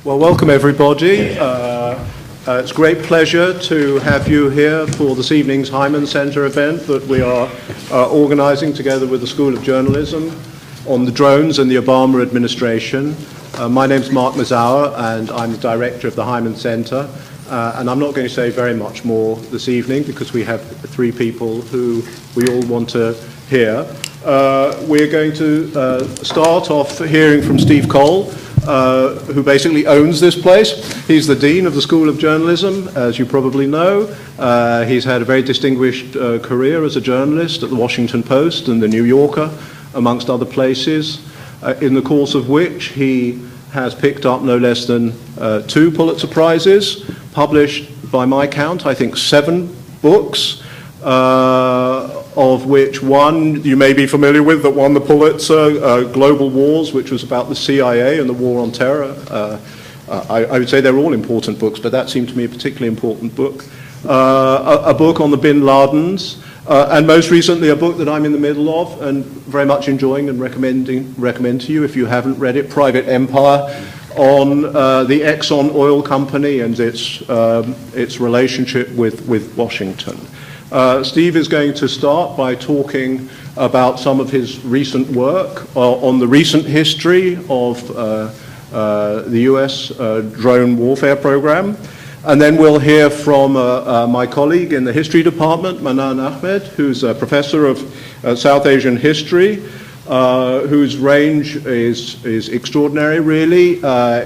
Well, welcome everybody. It's a great pleasure to have you here for this evening's Heyman Center event that we are organizing together with the School of Journalism on the drones and the Obama administration. My name's Mark Mazower, and I'm the director of the Heyman Center. And I'm not going to say very much more this evening because we have three people who we all want to hear. We're going to start off hearing from Steve Coll, who basically owns this place. He's the Dean of the School of Journalism, as you probably know. He's had a very distinguished career as a journalist at the Washington Post and the New Yorker, amongst other places, in the course of which he has picked up no less than 2 Pulitzer Prizes, published by my count, I think 7 books, of which one you may be familiar with that won the Pulitzer, Global Wars, which was about the CIA and the war on terror. I would say they're all important books, but that seemed to me a particularly important book. A book on the bin Ladens, and most recently a book that I'm in the middle of and very much enjoying and recommend to you if you haven't read it, Private Empire, on the Exxon Oil Company and its relationship with Washington. Steve is going to start by talking about some of his recent work on the recent history of the US drone warfare program. And then we'll hear from my colleague in the history department, Manan Ahmed, who's a professor of South Asian history, whose range is extraordinary, really.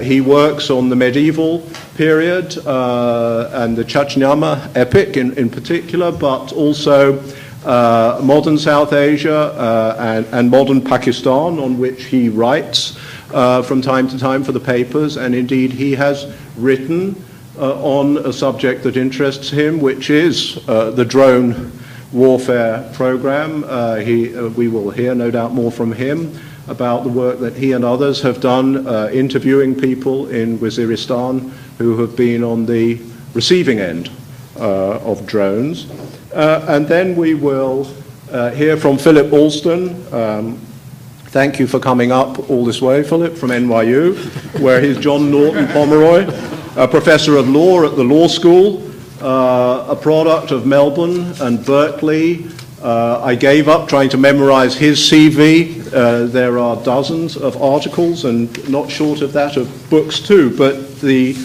He works on the medieval period and the Chachnyama epic in particular, but also modern South Asia and modern Pakistan, on which he writes from time to time for the papers. And indeed, he has written on a subject that interests him, which is the drone warfare program. We will hear, no doubt, more from him about the work that he and others have done interviewing people in Waziristan who have been on the receiving end of drones. And then we will hear from Philip Alston. Thank you for coming up all this way, Philip, from NYU, where he's John Norton Pomeroy, a professor of law at the law school, a product of Melbourne and Berkeley. I gave up trying to memorize his CV. There are dozens of articles and not short of that of books too, but the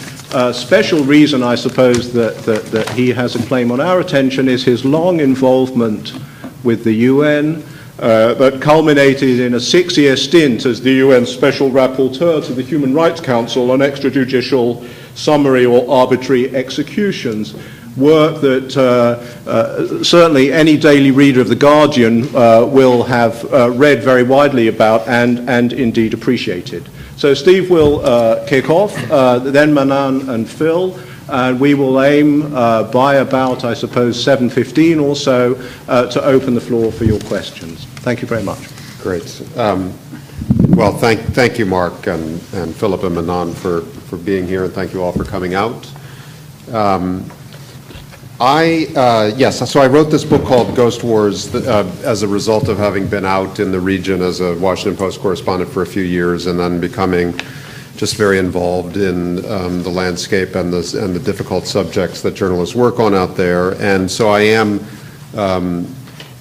special reason I suppose that he has a claim on our attention is his long involvement with the UN that culminated in a 6-year stint as the UN Special Rapporteur to the Human Rights Council on extrajudicial summary or arbitrary executions, work that certainly any daily reader of The Guardian will have read very widely about and indeed appreciated. So Steve will kick off, then Manan and Phil, and we will aim by about, I suppose, 7:15 or so to open the floor for your questions. Thank you very much. Great. Well, thank you, Mark, and Philip and Manan for being here, and thank you all for coming out. Yes, so I wrote this book called Ghost Wars as a result of having been out in the region as a Washington Post correspondent for a few years and then becoming just very involved in the landscape and the difficult subjects that journalists work on out there. And so I am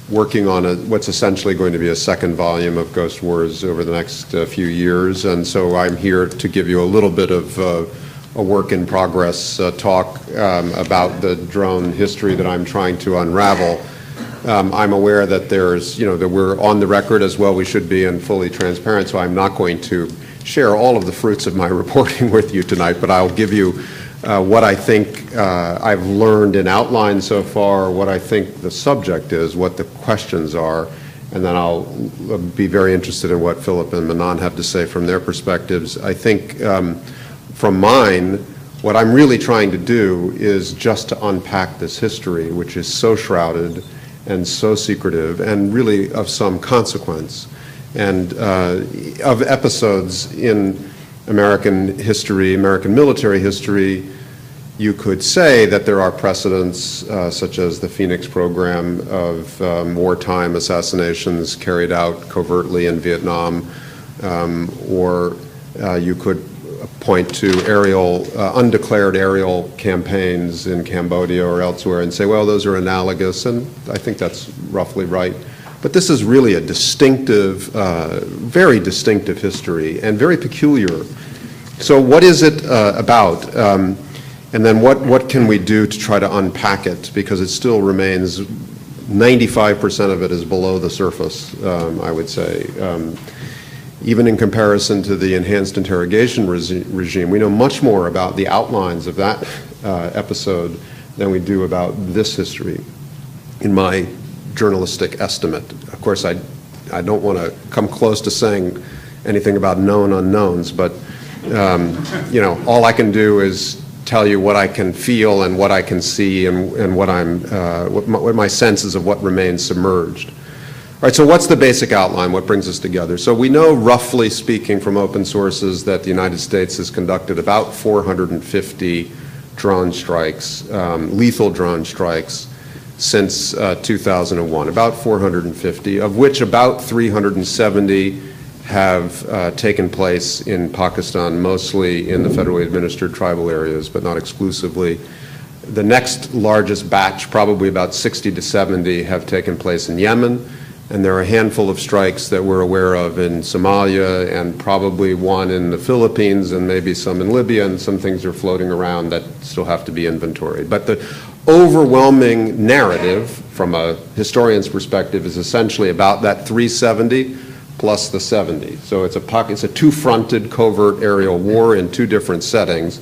working on what's essentially going to be a second volume of Ghost Wars over the next few years. And so I'm here to give you a little bit of a work in progress talk about the drone history that I'm trying to unravel. I'm aware that that we're on the record as well we should be and fully transparent, so I'm not going to share all of the fruits of my reporting with you tonight, but I'll give you what I think I've learned in outline so far, what I think the subject is, what the questions are, and then I'll be very interested in what Philip and Manan have to say from their perspectives. I think from mine, what I'm really trying to do is just to unpack this history, which is so shrouded and so secretive and really of some consequence, and of episodes in American history, American military history. You could say that there are precedents such as the Phoenix program of wartime assassinations carried out covertly in Vietnam, or you could point to aerial, undeclared aerial campaigns in Cambodia or elsewhere and say, well, those are analogous, and I think that's roughly right. But this is really a distinctive, very distinctive history and very peculiar. So what is it about? And then what can we do to try to unpack it? Because it still remains, 95% of it is below the surface, I would say. Even in comparison to the enhanced interrogation regime, we know much more about the outlines of that episode than we do about this history, in my journalistic estimate. Of course, I don't want to come close to saying anything about known unknowns, but you know, all I can do is tell you what I can feel and what I can see and what what my sense is of what remains submerged. All right, so what's the basic outline? What brings us together? So we know, roughly speaking, from open sources that the United States has conducted about 450 drone strikes, lethal drone strikes, since 2001, about 450, of which about 370 have taken place in Pakistan, mostly in the federally administered tribal areas, but not exclusively. The next largest batch, probably about 60 to 70, have taken place in Yemen, and there are a handful of strikes that we're aware of in Somalia, and probably one in the Philippines, and maybe some in Libya, and some things are floating around that still have to be inventoried. But the overwhelming narrative, from a historian's perspective, is essentially about that 370 plus the 70. So it's a two-fronted covert aerial war in two different settings,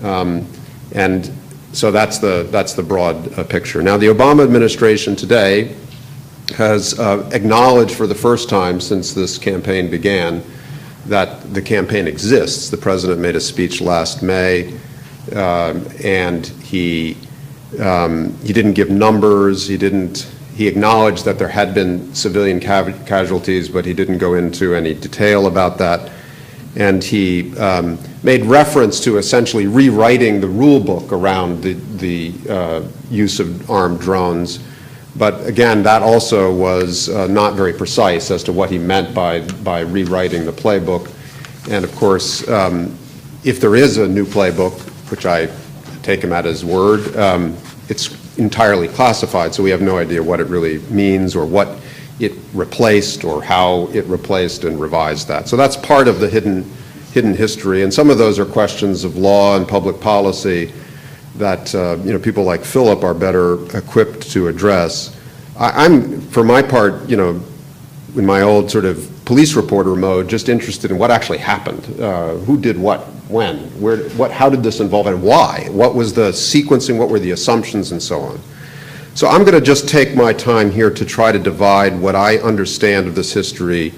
and so that's the broad picture. Now, the Obama administration today has acknowledged for the first time since this campaign began that the campaign exists. The president made a speech last May, and he didn't give numbers. He acknowledged that there had been civilian casualties, but he didn't go into any detail about that. And he made reference to essentially rewriting the rule book around the use of armed drones. But again, that also was not very precise as to what he meant by rewriting the playbook. And of course, if there is a new playbook, which I take him at his word, it's entirely classified, so we have no idea what it really means or what it replaced or how it replaced and revised that. So that's part of the hidden history, and some of those are questions of law and public policy that you know, people like Philip are better equipped to address. I'm, for my part, you know, in my old sort of police reporter mode, just interested in what actually happened. Who did what, when, where, how did this involve, and why? What was the sequencing? What were the assumptions, and so on? So I'm going to just take my time here to try to divide what I understand of this history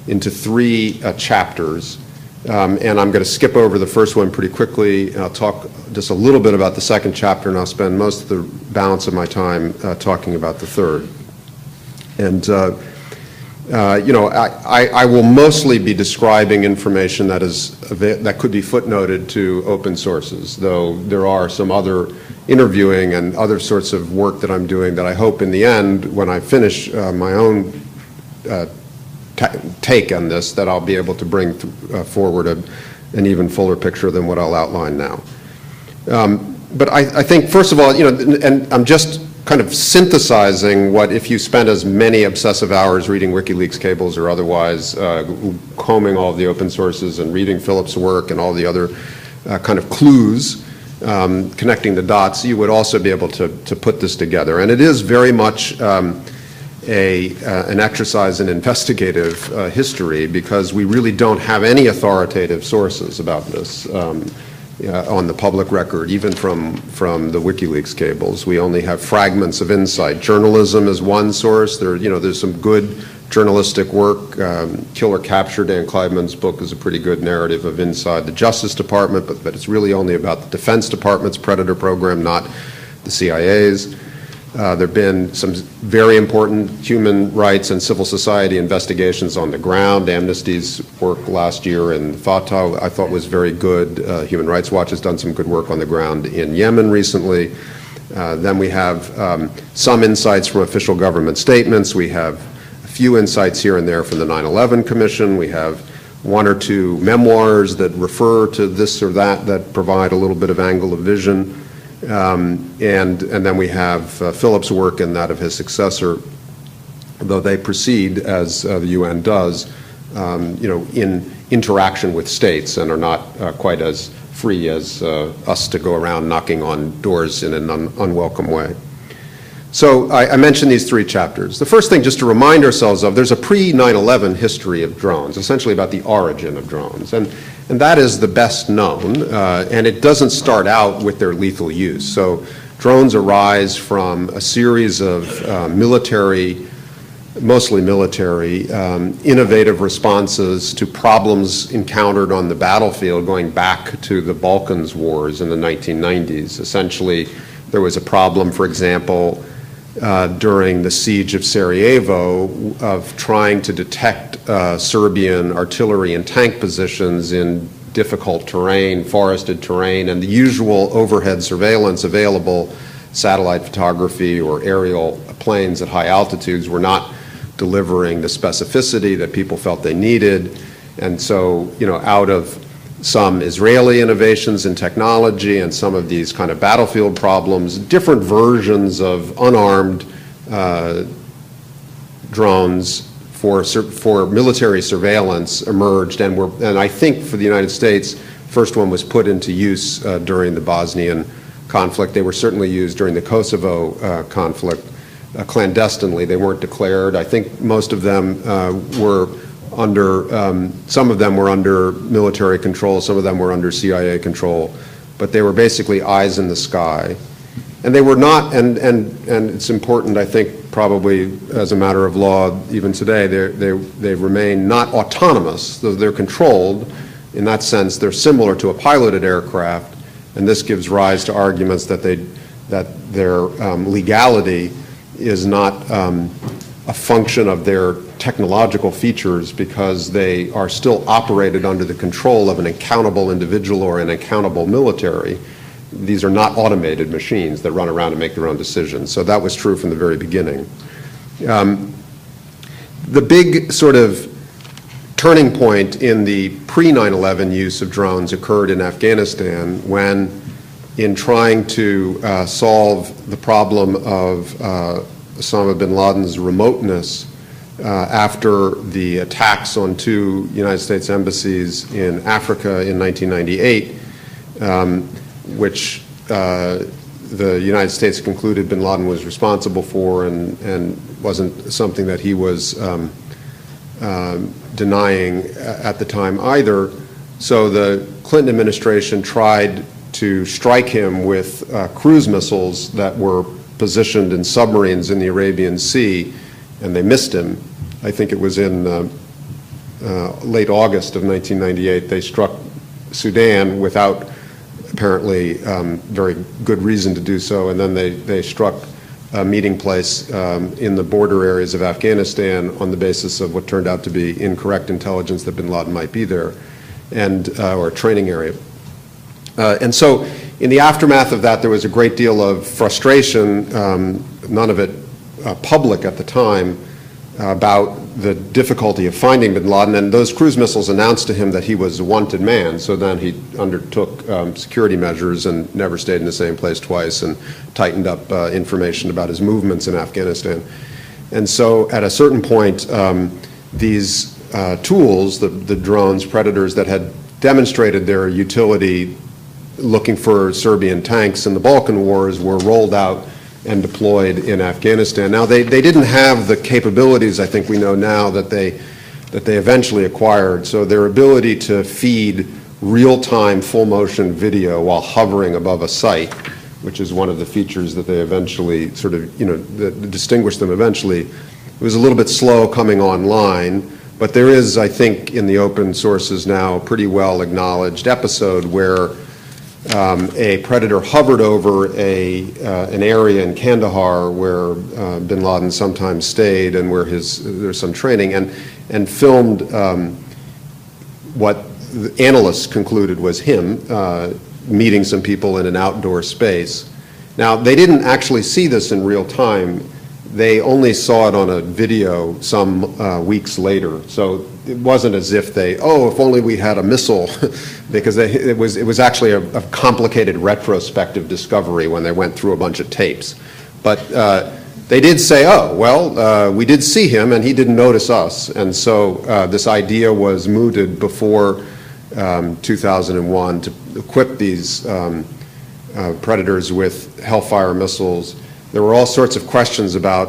into three chapters. And I'm going to skip over the first one pretty quickly, and I'll talk just a little bit about the second chapter, and I'll spend most of the balance of my time talking about the third. And you know, I will mostly be describing information that could be footnoted to open sources, though there are some other interviewing and other sorts of work that I'm doing that I hope in the end, when I finish my own take on this, that I'll be able to bring forward an even fuller picture than what I'll outline now. But I think, first of all, you know, and I'm just kind of synthesizing what, if you spend as many obsessive hours reading WikiLeaks cables or otherwise, combing all of the open sources and reading Philip's work and all the other kind of clues, connecting the dots, you would also be able to put this together. And it is very much an exercise in investigative history, because we really don't have any authoritative sources about this on the public record, even from the WikiLeaks cables. We only have fragments of insight. Journalism is one source. There's some good journalistic work. Kill or Capture, Dan Kleibman's book, is a pretty good narrative of inside the Justice Department, but it's really only about the Defense Department's Predator program, not the CIA's. There have been some very important human rights and civil society investigations on the ground. Amnesty's work last year in Fatah, I thought, was very good. Human Rights Watch has done some good work on the ground in Yemen recently. Then we have some insights from official government statements. We have a few insights here and there from the 9/11 Commission. We have one or two memoirs that refer to this or that provide a little bit of angle of vision. And then we have Philip's work and that of his successor, though they proceed, as the UN does, in interaction with states and are not quite as free as us to go around knocking on doors in an unwelcome way. So I mentioned these three chapters. The first thing, just to remind ourselves of, there's a pre-9/11 history of drones, essentially about the origin of drones. And that is the best known, and it doesn't start out with their lethal use. So drones arise from a series of mostly military, innovative responses to problems encountered on the battlefield going back to the Balkans wars in the 1990s. Essentially, there was a problem, for example, during the siege of Sarajevo of trying to detect Serbian artillery and tank positions in difficult terrain, forested terrain, and the usual overhead surveillance available, satellite photography or aerial planes at high altitudes, were not delivering the specificity that people felt they needed. And so, out of some Israeli innovations in technology and some of these kind of battlefield problems, different versions of unarmed drones for military surveillance emerged, and I think for the United States, first one was put into use during the Bosnian conflict. They were certainly used during the Kosovo conflict clandestinely. They weren't declared. I think most of them were under, some of them were under military control, some of them were under CIA control, but they were basically eyes in the sky. And they were not, and it's important, I think, probably as a matter of law, even today, they remain not autonomous, though they're controlled. In that sense, they're similar to a piloted aircraft, and this gives rise to arguments that their legality is not a function of their technological features, because they are still operated under the control of an accountable individual or an accountable military. These are not automated machines that run around and make their own decisions. So that was true from the very beginning. The big sort of turning point in the pre-9/11 use of drones occurred in Afghanistan when, in trying to solve the problem of Osama bin Laden's remoteness after the attacks on two United States embassies in Africa in 1998, which the United States concluded bin Laden was responsible for and wasn't something that he was denying at the time either. So the Clinton administration tried to strike him with cruise missiles that were positioned in submarines in the Arabian Sea, and they missed him. I think it was in late August of 1998. They struck Sudan without apparently very good reason to do so, and then they struck a meeting place in the border areas of Afghanistan on the basis of what turned out to be incorrect intelligence that bin Laden might be there, or a training area. And so in the aftermath of that, there was a great deal of frustration, none of it public at the time, about the difficulty of finding bin Laden, and those cruise missiles announced to him that he was a wanted man, so then he undertook security measures and never stayed in the same place twice, and tightened up information about his movements in Afghanistan. And so at a certain point, these tools, the drones, Predators, that had demonstrated their utility looking for Serbian tanks in the Balkan Wars, were rolled out and deployed in Afghanistan. Now, they didn't have the capabilities, I think we know now, that they eventually acquired. So their ability to feed real-time full-motion video while hovering above a site, which is one of the features that they eventually sort of, that distinguished them eventually, it was a little bit slow coming online. But there is, I think, in the open sources now, a pretty well acknowledged episode where a Predator hovered over an area in Kandahar where bin Laden sometimes stayed and where there's some training, and filmed what the analysts concluded was him meeting some people in an outdoor space. Now, they didn't actually see this in real time. they only saw it on a video some weeks later. So it wasn't as if they, oh, if only we had a missile, because it was actually a complicated retrospective discovery when they went through a bunch of tapes. But they did say, oh, well, we did see him and he didn't notice us. And so this idea was mooted before 2001 to equip these Predators with Hellfire missiles. There were all sorts of questions about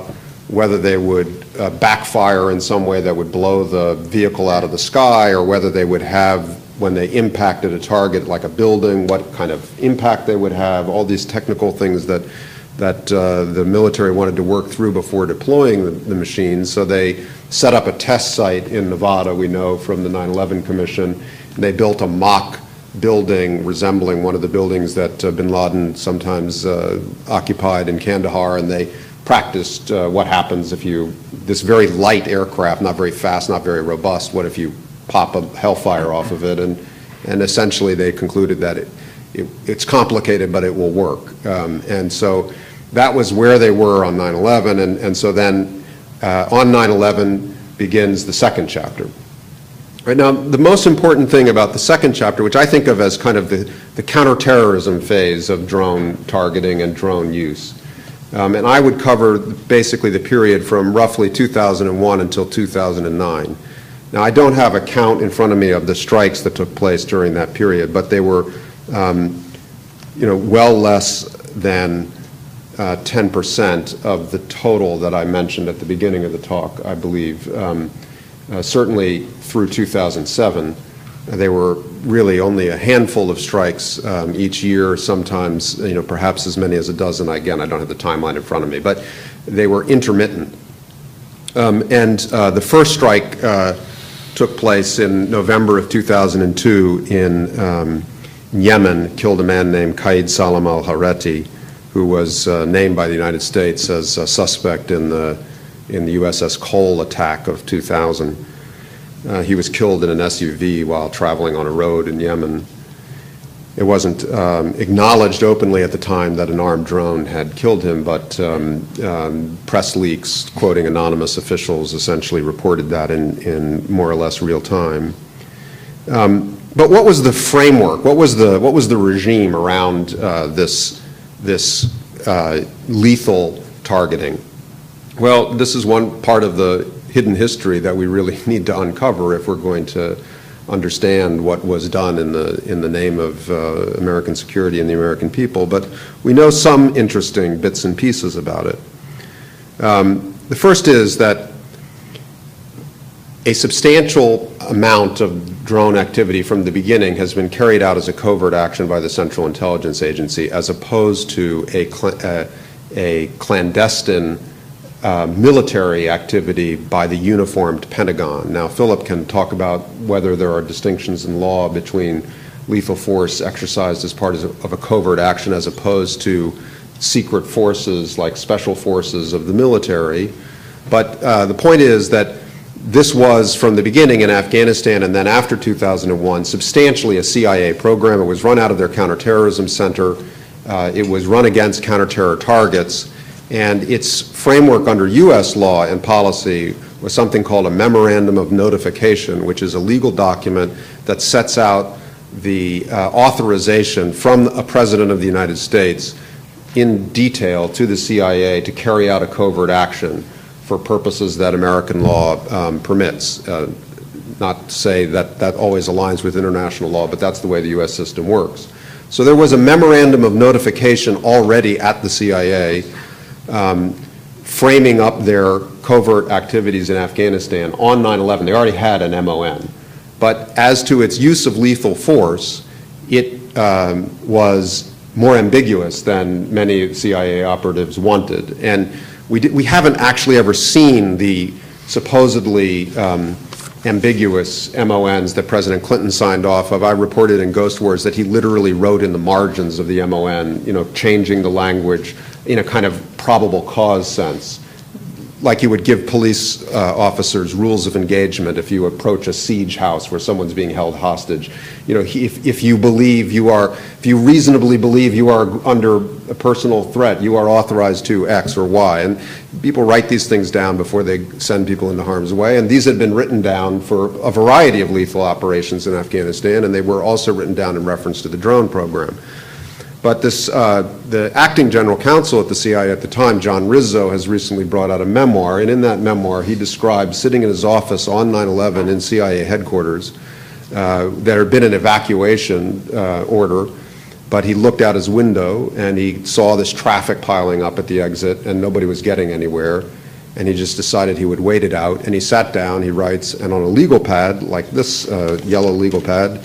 whether they would backfire in some way that would blow the vehicle out of the sky, or whether they would have, when they impacted a target like a building, what kind of impact they would have, all these technical things that the military wanted to work through before deploying the machines. So they set up a test site in Nevada, we know from the 9/11 Commission, and they built a mock building resembling one of the buildings that bin Laden sometimes occupied in Kandahar, and they practiced what happens if you, this very light aircraft, not very fast, not very robust, what if you pop a Hellfire off of it, and essentially they concluded that it's complicated, but it will work. And so that was where they were on 9/11, and so then on 9/11 begins the second chapter. Right now, the most important thing about the second chapter, which I think of as kind of the counterterrorism phase of drone targeting and drone use, and I would cover basically the period from roughly 2001 until 2009. Now, I don't have a count in front of me of the strikes that took place during that period, but they were, well less than 10% of the total that I mentioned at the beginning of the talk, I believe. Certainly through 2007, they were really only a handful of strikes each year, sometimes, perhaps as many as a dozen. Again, I don't have the timeline in front of me, but they were intermittent. And the first strike took place in November of 2002 in Yemen, killed a man named Qaid Salam al-Hareti, who was named by the United States as a suspect in the USS Coll attack of 2000. He was killed in an SUV while traveling on a road in Yemen. It wasn't acknowledged openly at the time that an armed drone had killed him, but press leaks quoting anonymous officials essentially reported that in more or less real time. But what was the framework? What was the regime around this lethal targeting? Well, this is one part of the hidden history that we really need to uncover if we're going to understand what was done in the name of American security and the American people. But we know some interesting bits and pieces about it. The first is that a substantial amount of drone activity from the beginning has been carried out as a covert action by the Central Intelligence Agency, as opposed to a clandestine military activity by the uniformed Pentagon. Now, Philip can talk about whether there are distinctions in law between lethal force exercised as part of a covert action as opposed to secret forces like special forces of the military. But the point is that this was, from the beginning in Afghanistan and then after 2001, substantially a CIA program. It was run out of their counterterrorism center. It was run against counterterror targets. And its framework under U.S. law and policy was something called a Memorandum of Notification, which is a legal document that sets out the authorization from a President of the United States in detail to the CIA to carry out a covert action for purposes that American law permits. Not to say that that always aligns with international law, but that's the way the U.S. system works. So there was a Memorandum of Notification already at the CIA framing up their covert activities in Afghanistan on 9/11. They already had an MON. But as to its use of lethal force, it was more ambiguous than many CIA operatives wanted. And we haven't actually ever seen the supposedly ambiguous MONs that President Clinton signed off of. I reported in Ghost Wars that he literally wrote in the margins of the MON, changing the language in a kind of probable cause sense. like you would give police officers rules of engagement if you approach a siege house where someone's being held hostage. You know, if you reasonably believe you are under a personal threat, you are authorized to X or Y. And people write these things down before they send people into harm's way. And these had been written down for a variety of lethal operations in Afghanistan, and they were also written down in reference to the drone program. But the acting general counsel at the CIA at the time, John Rizzo, has recently brought out a memoir, and in that memoir he describes sitting in his office on 9/11 in CIA headquarters. There had been an evacuation order, but he looked out his window and he saw this traffic piling up at the exit and nobody was getting anywhere, and he just decided he would wait it out, and he sat down, he writes, and on a legal pad, like this yellow legal pad,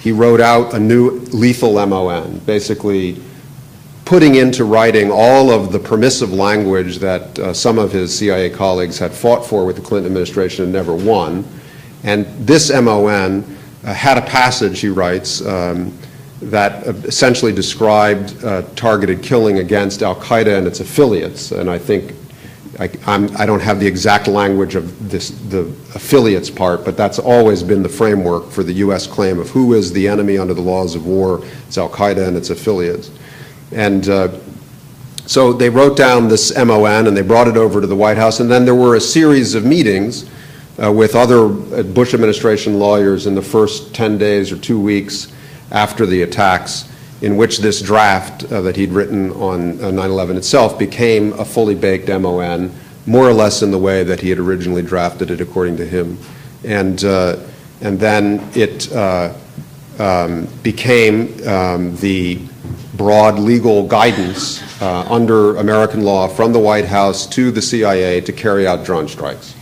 he wrote out a new lethal MON, basically putting into writing all of the permissive language that some of his CIA colleagues had fought for with the Clinton administration and never won. And this MON had a passage, he writes, that essentially described targeted killing against al-Qaeda and its affiliates. And I think I don't have the exact language of the affiliates part, but that's always been the framework for the U.S. claim of who is the enemy under the laws of war. It's al-Qaeda and its affiliates. And so they wrote down this MON and they brought it over to the White House, and then there were a series of meetings with other Bush administration lawyers in the first 10 days or 2 weeks after the attacks, in which this draft that he'd written on 9/11 itself became a fully baked MON, more or less in the way that he had originally drafted it, according to him. And then it became the broad legal guidance under American law from the White House to the CIA to carry out drone strikes.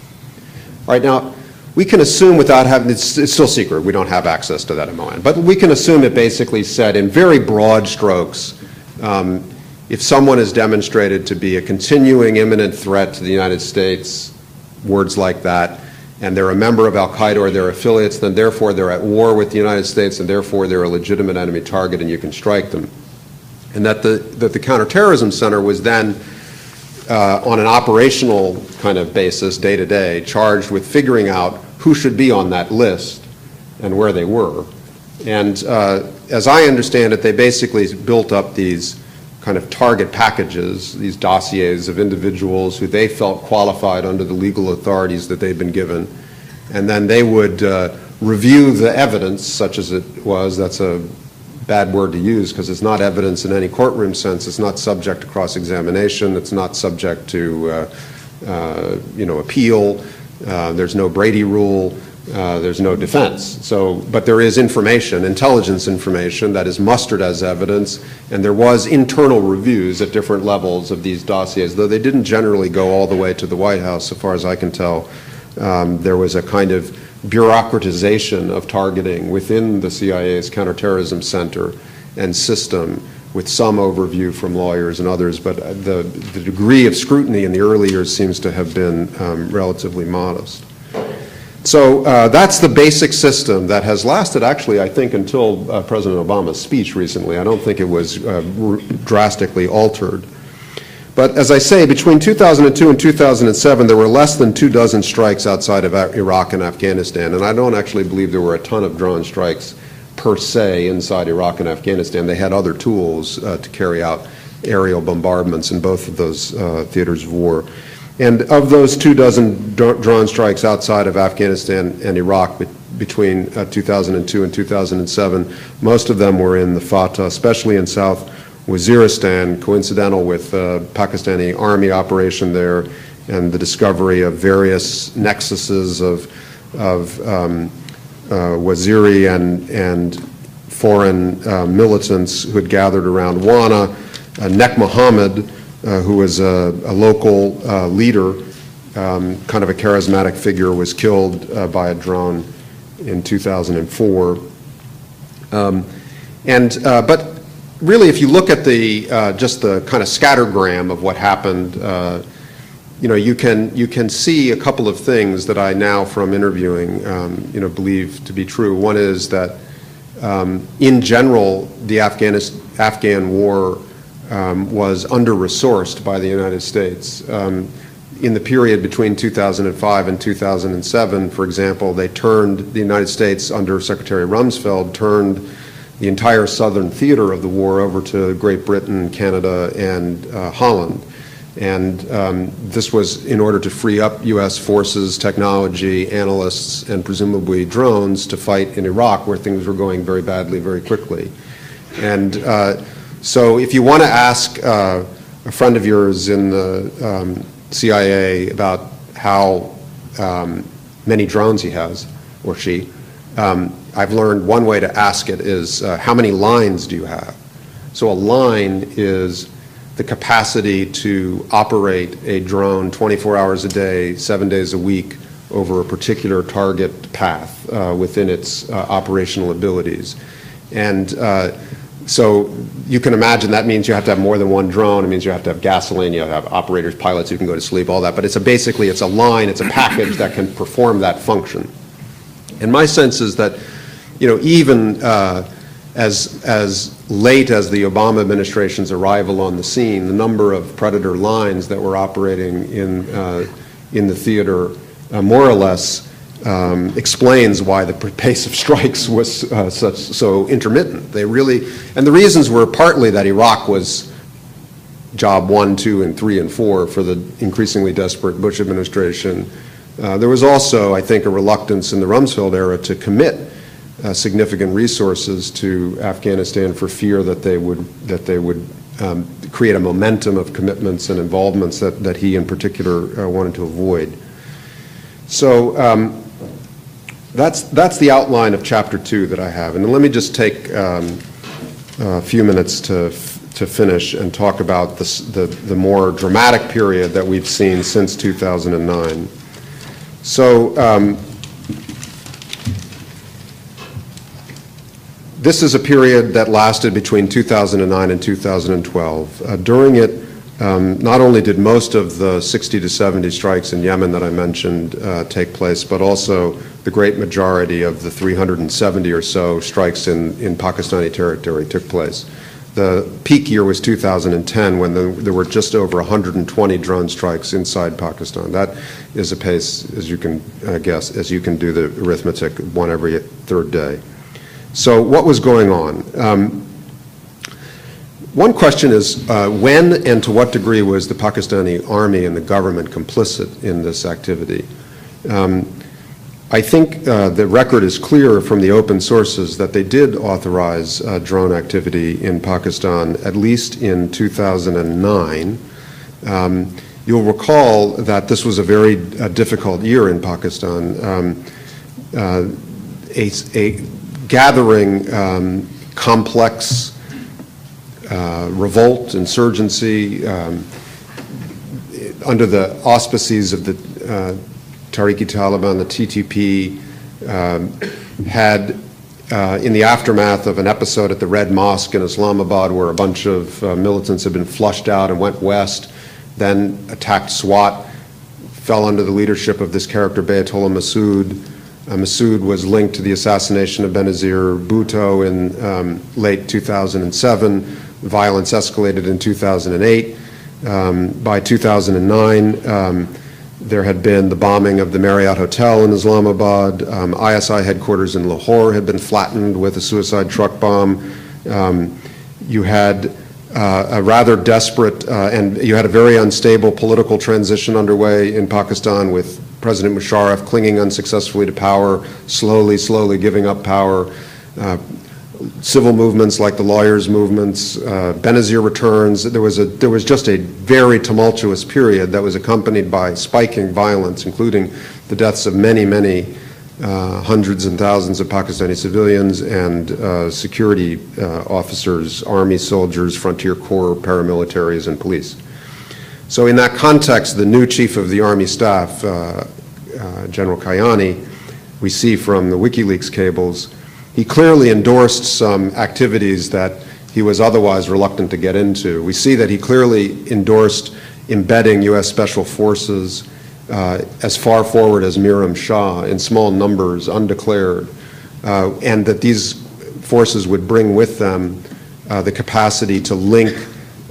All right, now, we can assume without having, it's still secret, we don't have access to that MON, but we can assume it basically said in very broad strokes, if someone is demonstrated to be a continuing imminent threat to the United States, words like that, and they're a member of al-Qaeda or their affiliates, then therefore they're at war with the United States and therefore they're a legitimate enemy target and you can strike them. And that the Counterterrorism Center was then on an operational kind of basis, day to day, charged with figuring out who should be on that list and where they were. And as I understand it, they basically built up these kind of target packages, these dossiers of individuals who they felt qualified under the legal authorities that they'd been given. And then they would review the evidence, such as it was. That's a bad word to use because it's not evidence in any courtroom sense. It's not subject to cross-examination. It's not subject to appeal. There's no Brady rule. There's no defense. So, but there is information, intelligence information, that is mustered as evidence, and there was internal reviews at different levels of these dossiers, though they didn't generally go all the way to the White House, so far as I can tell. There was a kind of bureaucratization of targeting within the CIA's Counterterrorism Center and system, with some overview from lawyers and others, but the degree of scrutiny in the early years seems to have been relatively modest. So that's the basic system that has lasted, actually, I think, until President Obama's speech recently. I don't think it was drastically altered. But as I say, between 2002 and 2007, there were less than 24 strikes outside of Iraq and Afghanistan, and I don't actually believe there were a ton of drone strikes per se inside Iraq and Afghanistan. They had other tools to carry out aerial bombardments in both of those theaters of war. And of those 24 drone strikes outside of Afghanistan and Iraq between 2002 and 2007, most of them were in the Fatah, especially in South Waziristan, coincidental with Pakistani army operation there and the discovery of various nexuses of Waziri and foreign militants who had gathered around Wana. Nek Mohammed, who was a local leader, kind of a charismatic figure, was killed by a drone in 2004. But really, if you look at the just the kind of scattergram of what happened, you can see a couple of things that I now, from interviewing, believe to be true. One is that, in general, the Afghan war was under-resourced by the United States. in the period between 2005 and 2007, for example, they turned, the United States under Secretary Rumsfeld turned the entire southern theater of the war over to Great Britain, Canada, and Holland. And this was in order to free up U.S. forces, technology, analysts, and presumably drones to fight in Iraq, where things were going very badly very quickly. And so if you want to ask a friend of yours in the CIA about how many drones he has, or she, I've learned one way to ask it is, how many lines do you have? So a line is the capacity to operate a drone 24 hours a day, 7 days a week over a particular target path within its operational abilities. And so you can imagine that means you have to have more than one drone. It means you have to have gasoline, you have operators, pilots who can go to sleep, all that. But it's basically it's a line, it's a package that can perform that function. And my sense is that, you know, even as late as the Obama administration's arrival on the scene, the number of Predator lines that were operating in the theater more or less explains why the pace of strikes was so intermittent. They really, and the reasons were partly that Iraq was job 1, 2, and 3, and 4 for the increasingly desperate Bush administration. There was also, I think, a reluctance in the Rumsfeld era to commit significant resources to Afghanistan for fear that they would create a momentum of commitments and involvements that he in particular wanted to avoid. So that's the outline of Chapter 2 that I have. And let me just take a few minutes to finish and talk about the more dramatic period that we've seen since 2009. So this is a period that lasted between 2009 and 2012. During it, not only did most of the 60 to 70 strikes in Yemen that I mentioned take place, but also the great majority of the 370 or so strikes in Pakistani territory took place. The peak year was 2010, when there were just over 120 drone strikes inside Pakistan. That is a pace, as you can guess, as you can do the arithmetic, one every third day. So what was going on? One question is, when and to what degree was the Pakistani army and the government complicit in this activity? I think the record is clear from the open sources that they did authorize drone activity in Pakistan, at least in 2009. You'll recall that this was a very difficult year in Pakistan. A gathering complex revolt, insurgency, under the auspices of the Tariq-i-Taliban, the TTP, had, in the aftermath of an episode at the Red Mosque in Islamabad where a bunch of militants had been flushed out and went west, then attacked SWAT, fell under the leadership of this character, Bayatollah Masood. Masood was linked to the assassination of Benazir Bhutto in late 2007. Violence escalated in 2008. By 2009, there had been the bombing of the Marriott Hotel in Islamabad. ISI headquarters in Lahore had been flattened with a suicide truck bomb. You had a rather desperate and you had a very unstable political transition underway in Pakistan, with President Musharraf clinging unsuccessfully to power, slowly giving up power. Civil movements like the lawyers' movements, Benazir returns. There was just a very tumultuous period that was accompanied by spiking violence, including the deaths of many hundreds and thousands of Pakistani civilians and security officers, army soldiers, frontier corps, paramilitaries, and police. So in that context, the new chief of the Army Staff, General Kayani, we see from the WikiLeaks cables, he clearly endorsed some activities that he was otherwise reluctant to get into. We see that he clearly endorsed embedding U.S. Special Forces as far forward as Miram Shah in small numbers, undeclared, and that these forces would bring with them the capacity to link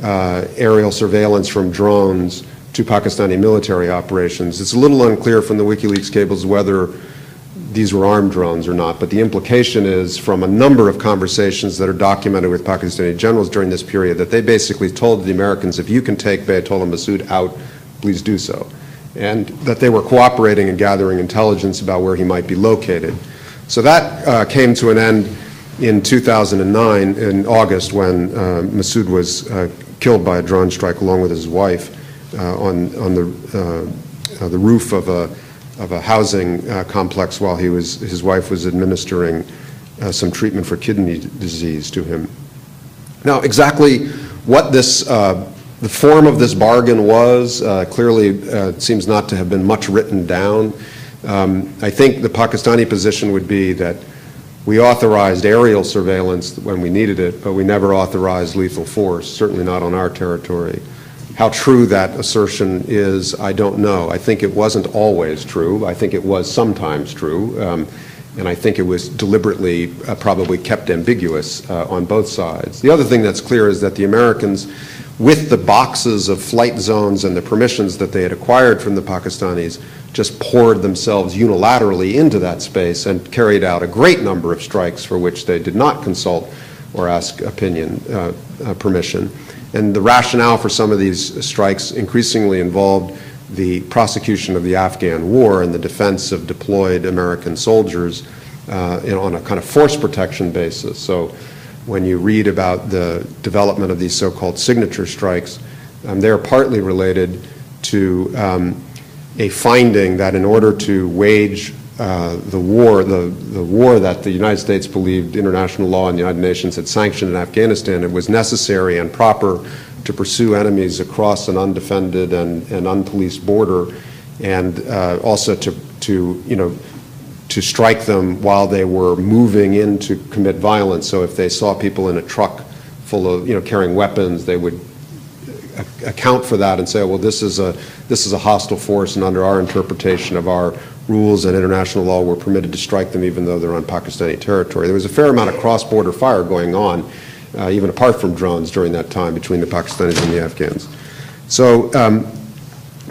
aerial surveillance from drones to Pakistani military operations. It's a little unclear from the WikiLeaks cables whether these were armed drones or not, but the implication is from a number of conversations that are documented with Pakistani generals during this period that they basically told the Americans, if you can take Bayatollah Masood out, please do so, and that they were cooperating and gathering intelligence about where he might be located. So that came to an end in 2009, in August, when Masood was killed by a drone strike along with his wife on the roof of a housing complex while his wife was administering some treatment for kidney disease to him. Now, exactly what the form of this bargain was, clearly it seems not to have been much written down. I think the Pakistani position would be that we authorized aerial surveillance when we needed it, but we never authorized lethal force, certainly not on our territory. How true that assertion is, I don't know. I think it wasn't always true. I think it was sometimes true, and I think it was deliberately probably kept ambiguous on both sides. The other thing that's clear is that the Americans, with the boxes of flight zones and the permissions that they had acquired from the Pakistanis, just poured themselves unilaterally into that space and carried out a great number of strikes for which they did not consult or ask permission. And the rationale for some of these strikes increasingly involved the prosecution of the Afghan war and the defense of deployed American soldiers on a kind of force protection basis. So when you read about the development of these so-called signature strikes, they're partly related to a finding that in order to wage the war that the United States believed international law and the United Nations had sanctioned in Afghanistan, it was necessary and proper to pursue enemies across an undefended and unpoliced border, and also to strike them while they were moving in to commit violence. So if they saw people in a truck full of, carrying weapons, they would account for that and say, well, this is a hostile force, and under our interpretation of our rules and international law, we're permitted to strike them even though they're on Pakistani territory. There was a fair amount of cross-border fire going on, even apart from drones during that time between the Pakistanis and the Afghans. So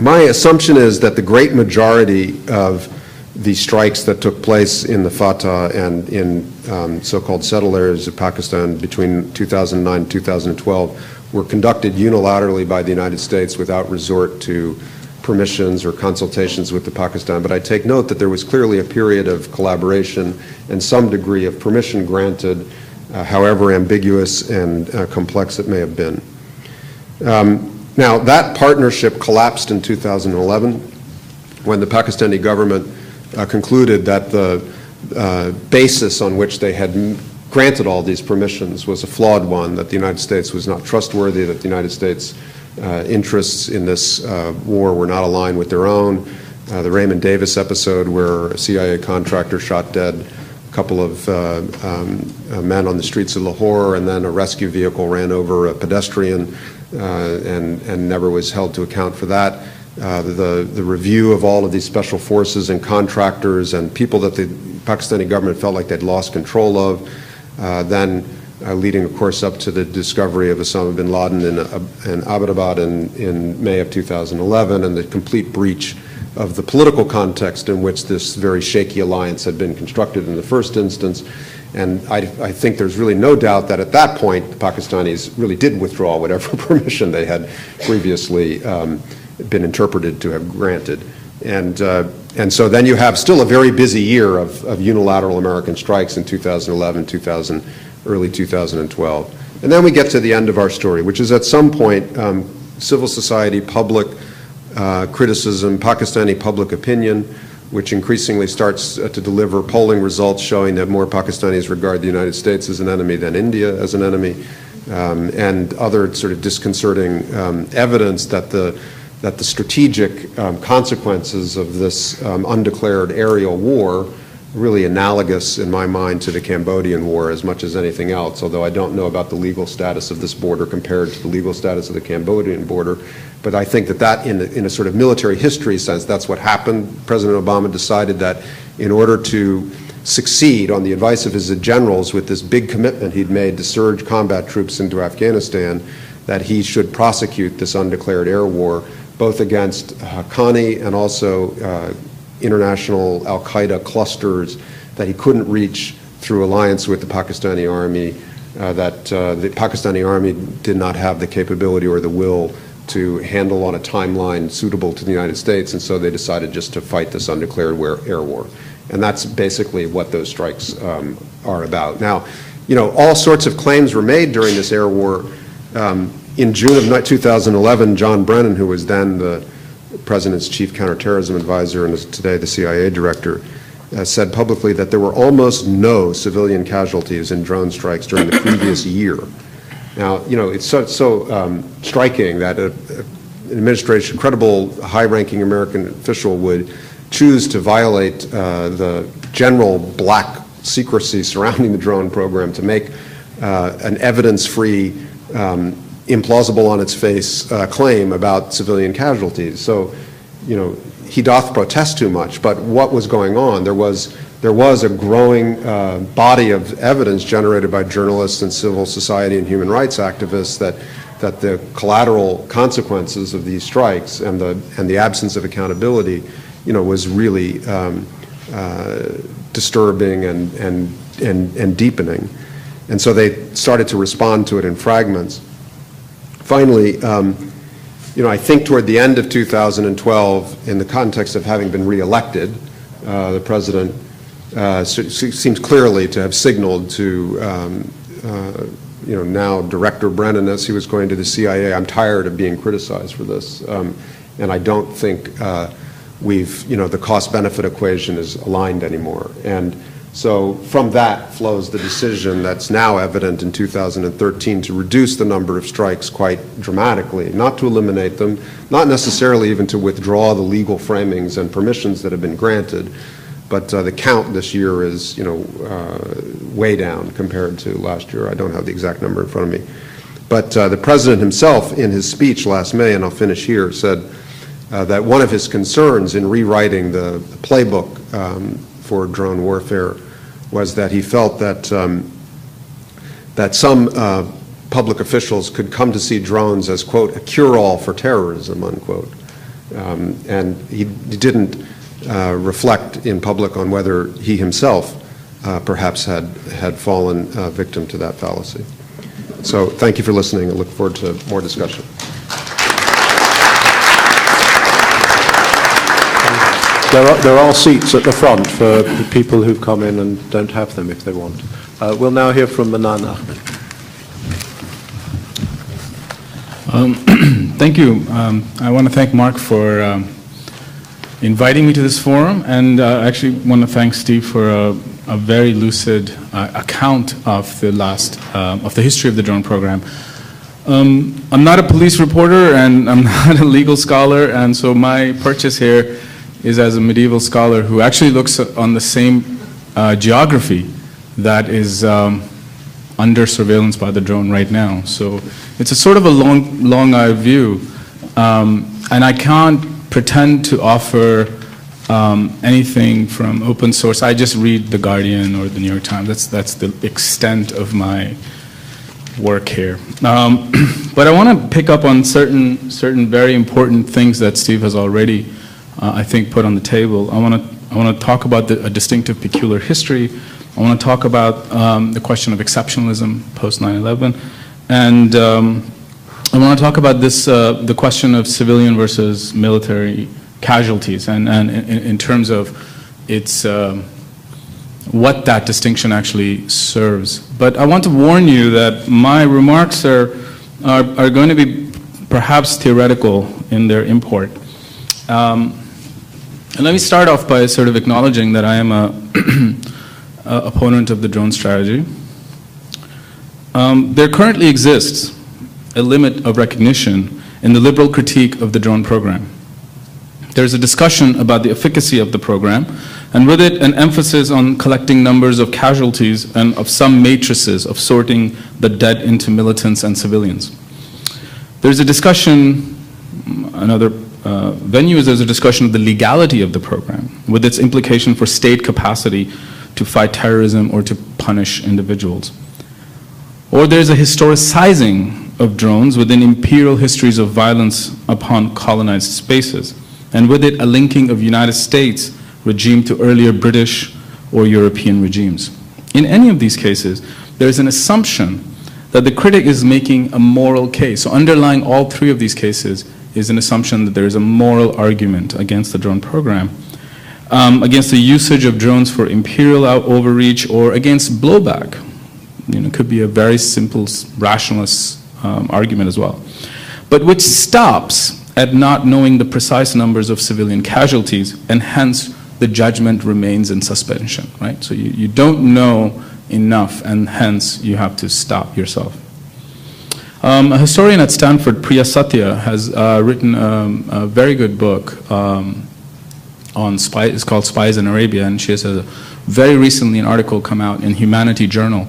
my assumption is that the great majority of the strikes that took place in the Fatah and in so-called settled areas of Pakistan between 2009 and 2012 were conducted unilaterally by the United States without resort to permissions or consultations with the Pakistan. But I take note that there was clearly a period of collaboration and some degree of permission granted, however ambiguous and complex it may have been. Now, that partnership collapsed in 2011 when the Pakistani government concluded that the basis on which they had granted all these permissions was a flawed one, that the United States was not trustworthy, that the United States interests in this war were not aligned with their own. The Raymond Davis episode where a CIA contractor shot dead a couple of men on the streets of Lahore, and then a rescue vehicle ran over a pedestrian and never was held to account for that. The review of all of these special forces and contractors and people that the Pakistani government felt like they'd lost control of, then leading, of course, up to the discovery of Osama bin Laden in Abbottabad in May of 2011, and the complete breach of the political context in which this very shaky alliance had been constructed in the first instance. And I think there's really no doubt that at that point the Pakistanis really did withdraw whatever permission they had previously been interpreted to have granted. And so then you have still a very busy year of unilateral American strikes in 2011, early 2012. And then we get to the end of our story, which is at some point civil society, public criticism, Pakistani public opinion, which increasingly starts to deliver polling results showing that more Pakistanis regard the United States as an enemy than India as an enemy, and other sort of disconcerting evidence that the strategic consequences of this undeclared aerial war, really analogous in my mind to the Cambodian war as much as anything else, although I don't know about the legal status of this border compared to the legal status of the Cambodian border. But I think that in a sort of military history sense, that's what happened. President Obama decided that in order to succeed on the advice of his generals with this big commitment he'd made to surge combat troops into Afghanistan, that he should prosecute this undeclared air war both against Haqqani and also international al-Qaeda clusters that he couldn't reach through alliance with the Pakistani army, that the Pakistani army did not have the capability or the will to handle on a timeline suitable to the United States, and so they decided just to fight this undeclared air war. And that's basically what those strikes are about. Now, you know, all sorts of claims were made during this air war. In June of 2011, John Brennan, who was then the President's chief counterterrorism advisor and is today the CIA director, said publicly that there were almost no civilian casualties in drone strikes during the previous year. Now, you know, it's so striking that an administration, credible, high-ranking American official would choose to violate the general black secrecy surrounding the drone program to make an evidence-free, implausible on its face claim about civilian casualties. So, you know, he doth protest too much, but what was going on? There was a growing body of evidence generated by journalists and civil society and human rights activists that the collateral consequences of these strikes and the absence of accountability, you know, was really disturbing and deepening. And so they started to respond to it in fragments. Finally, you know, I think toward the end of 2012, in the context of having been reelected, the president seems clearly to have signaled to, you know, now Director Brennan, as he was going to the CIA, I'm tired of being criticized for this, and I don't think you know, the cost-benefit equation is aligned anymore. And so from that flows the decision that's now evident in 2013 to reduce the number of strikes quite dramatically, not to eliminate them, not necessarily even to withdraw the legal framings and permissions that have been granted, but the count this year is, you know, way down compared to last year. I don't have the exact number in front of me. But the president himself, in his speech last May, and I'll finish here, said that one of his concerns in rewriting the playbook for drone warfare was that he felt that that some public officials could come to see drones as, quote, a cure-all for terrorism, unquote. And he didn't reflect in public on whether he himself perhaps had fallen victim to that fallacy. So thank you for listening. I look forward to more discussion. There are seats at the front for the people who've come in and don't have them if they want. We'll now hear from Manan Ahmed. Thank you. I want to thank Mark for inviting me to this forum, and I actually want to thank Steve for a very lucid account of the history of the drone program. I'm not a police reporter, and I'm not a legal scholar, and so my purchase here is as a medieval scholar who actually looks on the same geography that is under surveillance by the drone right now. So it's a sort of a long-eye view, and I can't pretend to offer anything from open source. I just read The Guardian or The New York Times. That's the extent of my work here. But I want to pick up on certain very important things that Steve has already I think put on the table. I want to talk about a distinctive peculiar history. I want to talk about the question of exceptionalism post 9/11, and I want to talk about the question of civilian versus military casualties, and in terms of its what that distinction actually serves. But I want to warn you that my remarks are going to be perhaps theoretical in their import. And let me start off by sort of acknowledging that I am a opponent of the drone strategy. There currently exists a limit of recognition in the liberal critique of the drone program. There's a discussion about the efficacy of the program, and with it an emphasis on collecting numbers of casualties and of some matrices of sorting the dead into militants and civilians. There's a discussion, another there's a discussion of the legality of the program, with its implication for state capacity to fight terrorism or to punish individuals. Or there's a historicizing of drones within imperial histories of violence upon colonized spaces, and with it a linking of United States regime to earlier British or European regimes. In any of these cases, there is an assumption that the critic is making a moral case. So underlying all three of these cases is an assumption that there is a moral argument against the drone program, against the usage of drones for imperial overreach, or against blowback. It could be a very simple rationalist argument as well, but which stops at not knowing the precise numbers of civilian casualties, and hence the judgment remains in suspension, right? So you don't know enough, and hence you have to stop yourself. A historian at Stanford, Priya Satya, has written a very good book on spies. It's called Spies in Arabia, and she has very recently an article come out in Humanities journal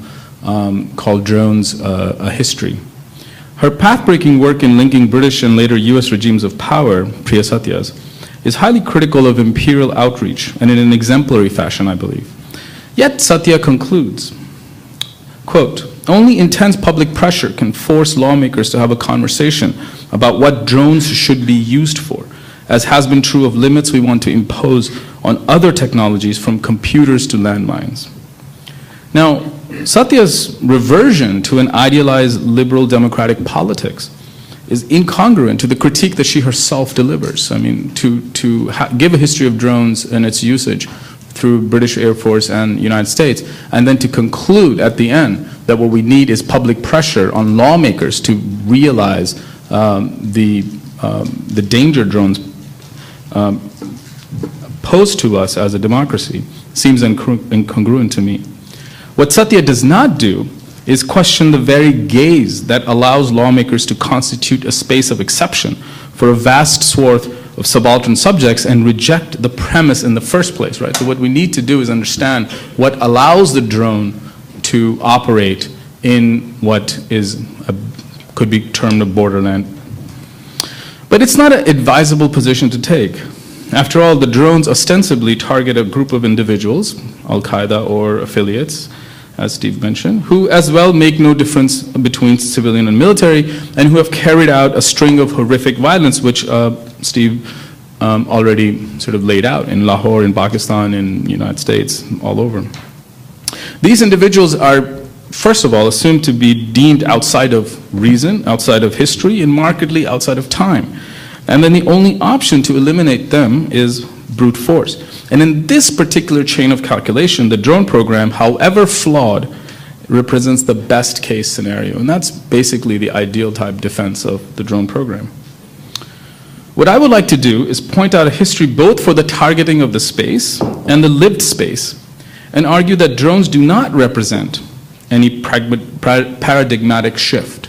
called Drones, A History. Her path-breaking work in linking British and later US regimes of power, Priya Satya's, is highly critical of imperial outreach, and in an exemplary fashion, I believe. Yet Satya concludes, quote, "Only intense public pressure can force lawmakers to have a conversation about what drones should be used for, as has been true of limits we want to impose on other technologies from computers to landmines." Now, Satya's reversion to an idealized liberal democratic politics is incongruent to the critique that she herself delivers. I mean, to give a history of drones and its usage through British Air Force and United States, and then to conclude at the end that what we need is public pressure on lawmakers to realize the danger drones pose to us as a democracy seems incongruent to me. What Satya does not do is question the very gaze that allows lawmakers to constitute a space of exception for a vast swath of subaltern subjects and reject the premise in the first place, right? So what we need to do is understand what allows the drone to operate in what is could be termed a borderland. But it's not an advisable position to take. After all, the drones ostensibly target a group of individuals, Al-Qaeda or affiliates, as Steve mentioned, who as well make no difference between civilian and military, and who have carried out a string of horrific violence, which Steve already sort of laid out in Lahore, in Pakistan, in the United States, all over. These individuals are, first of all, assumed to be deemed outside of reason, outside of history, and markedly outside of time. And then the only option to eliminate them is brute force. And in this particular chain of calculation, the drone program, however flawed, represents the best case scenario. And that's basically the ideal type defense of the drone program. What I would like to do is point out a history both for the targeting of the space and the lived space, and argue that drones do not represent any paradigmatic shift.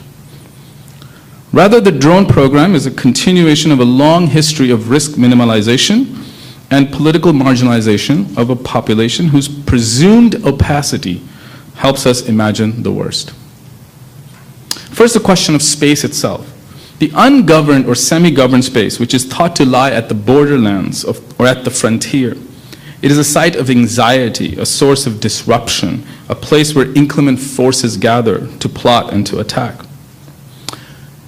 Rather, the drone program is a continuation of a long history of risk minimalization and political marginalization of a population whose presumed opacity helps us imagine the worst. First, the question of space itself. The ungoverned or semi-governed space, which is thought to lie at the borderlands or at the frontier, it is a site of anxiety, a source of disruption, a place where inclement forces gather to plot and to attack.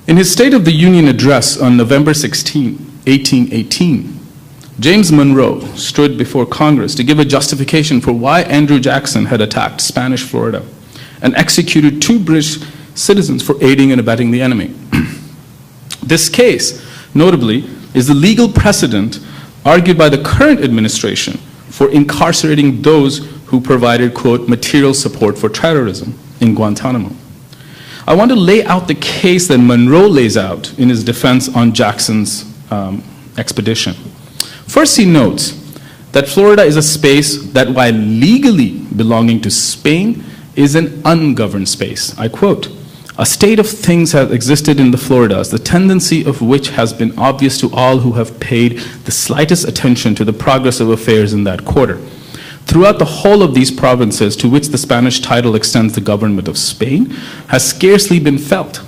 In his State of the Union address on November 16, 1818, James Monroe stood before Congress to give a justification for why Andrew Jackson had attacked Spanish Florida and executed 2 British citizens for aiding and abetting the enemy. This case, notably, is the legal precedent argued by the current administration for incarcerating those who provided, quote, material support for terrorism in Guantanamo. I want to lay out the case that Monroe lays out in his defense on Jackson's expedition. First, he notes that Florida is a space that, while legally belonging to Spain, is an ungoverned space. I quote, "A state of things has existed in the Floridas, the tendency of which has been obvious to all who have paid the slightest attention to the progress of affairs in that quarter. Throughout the whole of these provinces, to which the Spanish title extends the government of Spain, has scarcely been felt.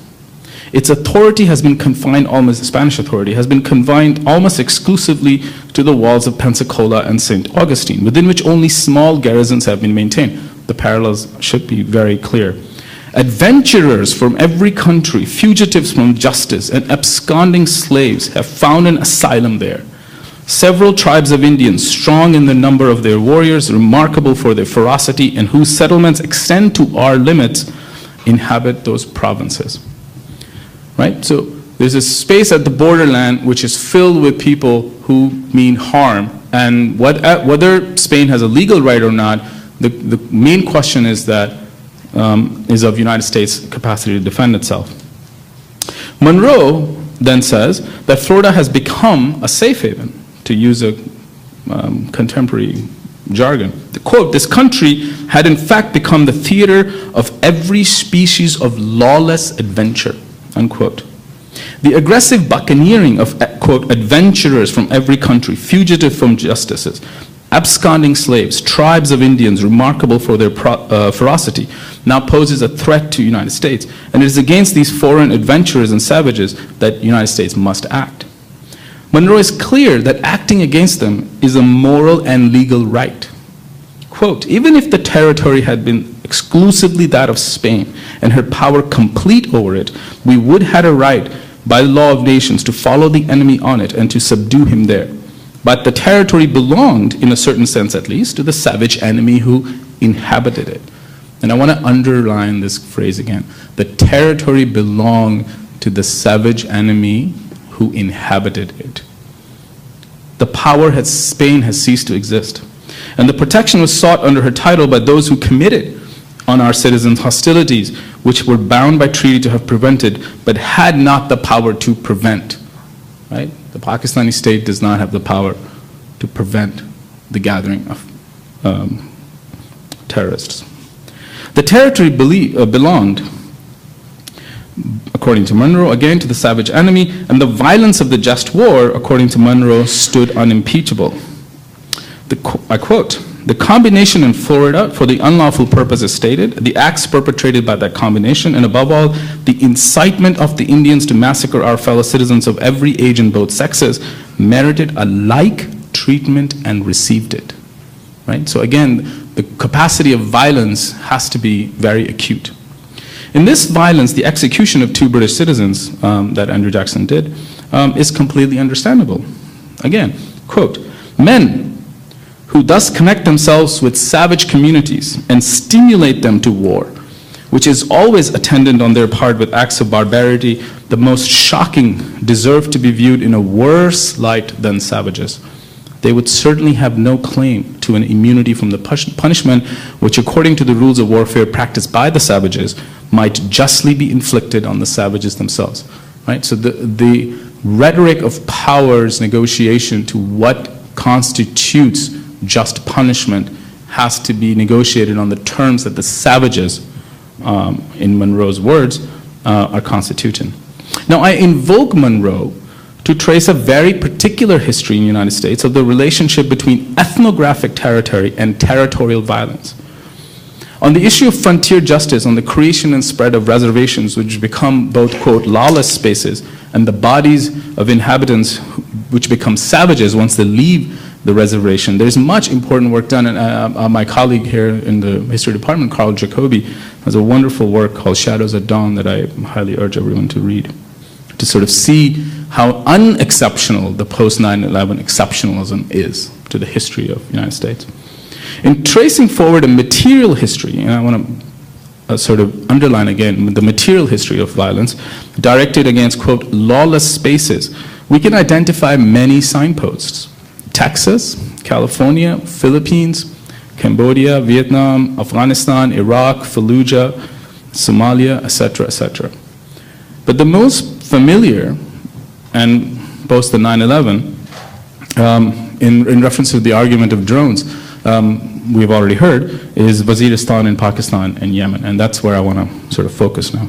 Its authority has been confined, almost, Spanish authority, has been confined almost exclusively to the walls of Pensacola and St. Augustine, within which only small garrisons have been maintained." The parallels should be very clear. Adventurers from every country, fugitives from justice, and absconding slaves have found an asylum there. Several tribes of Indians, strong in the number of their warriors, remarkable for their ferocity, and whose settlements extend to our limits, inhabit those provinces. Right? So there's a space at the borderland which is filled with people who mean harm. And whether Spain has a legal right or not, the main question is that is of United States' capacity to defend itself. Monroe then says that Florida has become a safe haven, to use a contemporary jargon. Quote, this country had in fact become the theater of every species of lawless adventure, unquote. The aggressive buccaneering of, quote, adventurers from every country, fugitive from justices, absconding slaves, tribes of Indians remarkable for their ferocity, now poses a threat to the United States. And it is against these foreign adventurers and savages that the United States must act. Monroe is clear that acting against them is a moral and legal right. Quote, even if the territory had been exclusively that of Spain and her power complete over it, we would have a right by the law of nations to follow the enemy on it and to subdue him there. But the territory belonged, in a certain sense at least, to the savage enemy who inhabited it. And I want to underline this phrase again. The territory belonged to the savage enemy who inhabited it. The power Spain has ceased to exist. And the protection was sought under her title by those who committed on our citizens hostilities, which were bound by treaty to have prevented, but had not the power to prevent. Right? The Pakistani state does not have the power to prevent the gathering of terrorists. The territory belonged, according to Monroe, again to the savage enemy, and the violence of the just war, according to Monroe, stood unimpeachable. I quote, the combination in Florida for the unlawful purpose as stated, the acts perpetrated by that combination, and above all, the incitement of the Indians to massacre our fellow citizens of every age and both sexes, merited a like treatment and received it. Right? So again, the capacity of violence has to be very acute. In this violence, the execution of 2 British citizens that Andrew Jackson did is completely understandable. Again, quote, men who thus connect themselves with savage communities and stimulate them to war, which is always attendant on their part with acts of barbarity, the most shocking, deserve to be viewed in a worse light than savages. They would certainly have no claim to an immunity from the punishment which, according to the rules of warfare practiced by the savages, might justly be inflicted on the savages themselves. Right? So the rhetoric of power's negotiation to what constitutes just punishment has to be negotiated on the terms that the savages, in Monroe's words, are constituting. Now, I invoke Monroe to trace a very particular history in the United States of the relationship between ethnographic territory and territorial violence. On the issue of frontier justice, on the creation and spread of reservations which become both, quote, lawless spaces, and the bodies of inhabitants which become savages once they leave the reservation, there's much important work done. And my colleague here in the history department, Carl Jacoby, has a wonderful work called Shadows at Dawn that I highly urge everyone to read, to sort of see how unexceptional the post-9/11 exceptionalism is to the history of the United States. In tracing forward a material history, and I want to sort of underline again the material history of violence directed against, quote, lawless spaces, we can identify many signposts. Texas, California, Philippines, Cambodia, Vietnam, Afghanistan, Iraq, Fallujah, Somalia, etc., etc. But the most familiar, and post the 9/11, in reference to the argument of drones, we've already heard, is Waziristan in Pakistan and Yemen, and that's where I want to sort of focus now.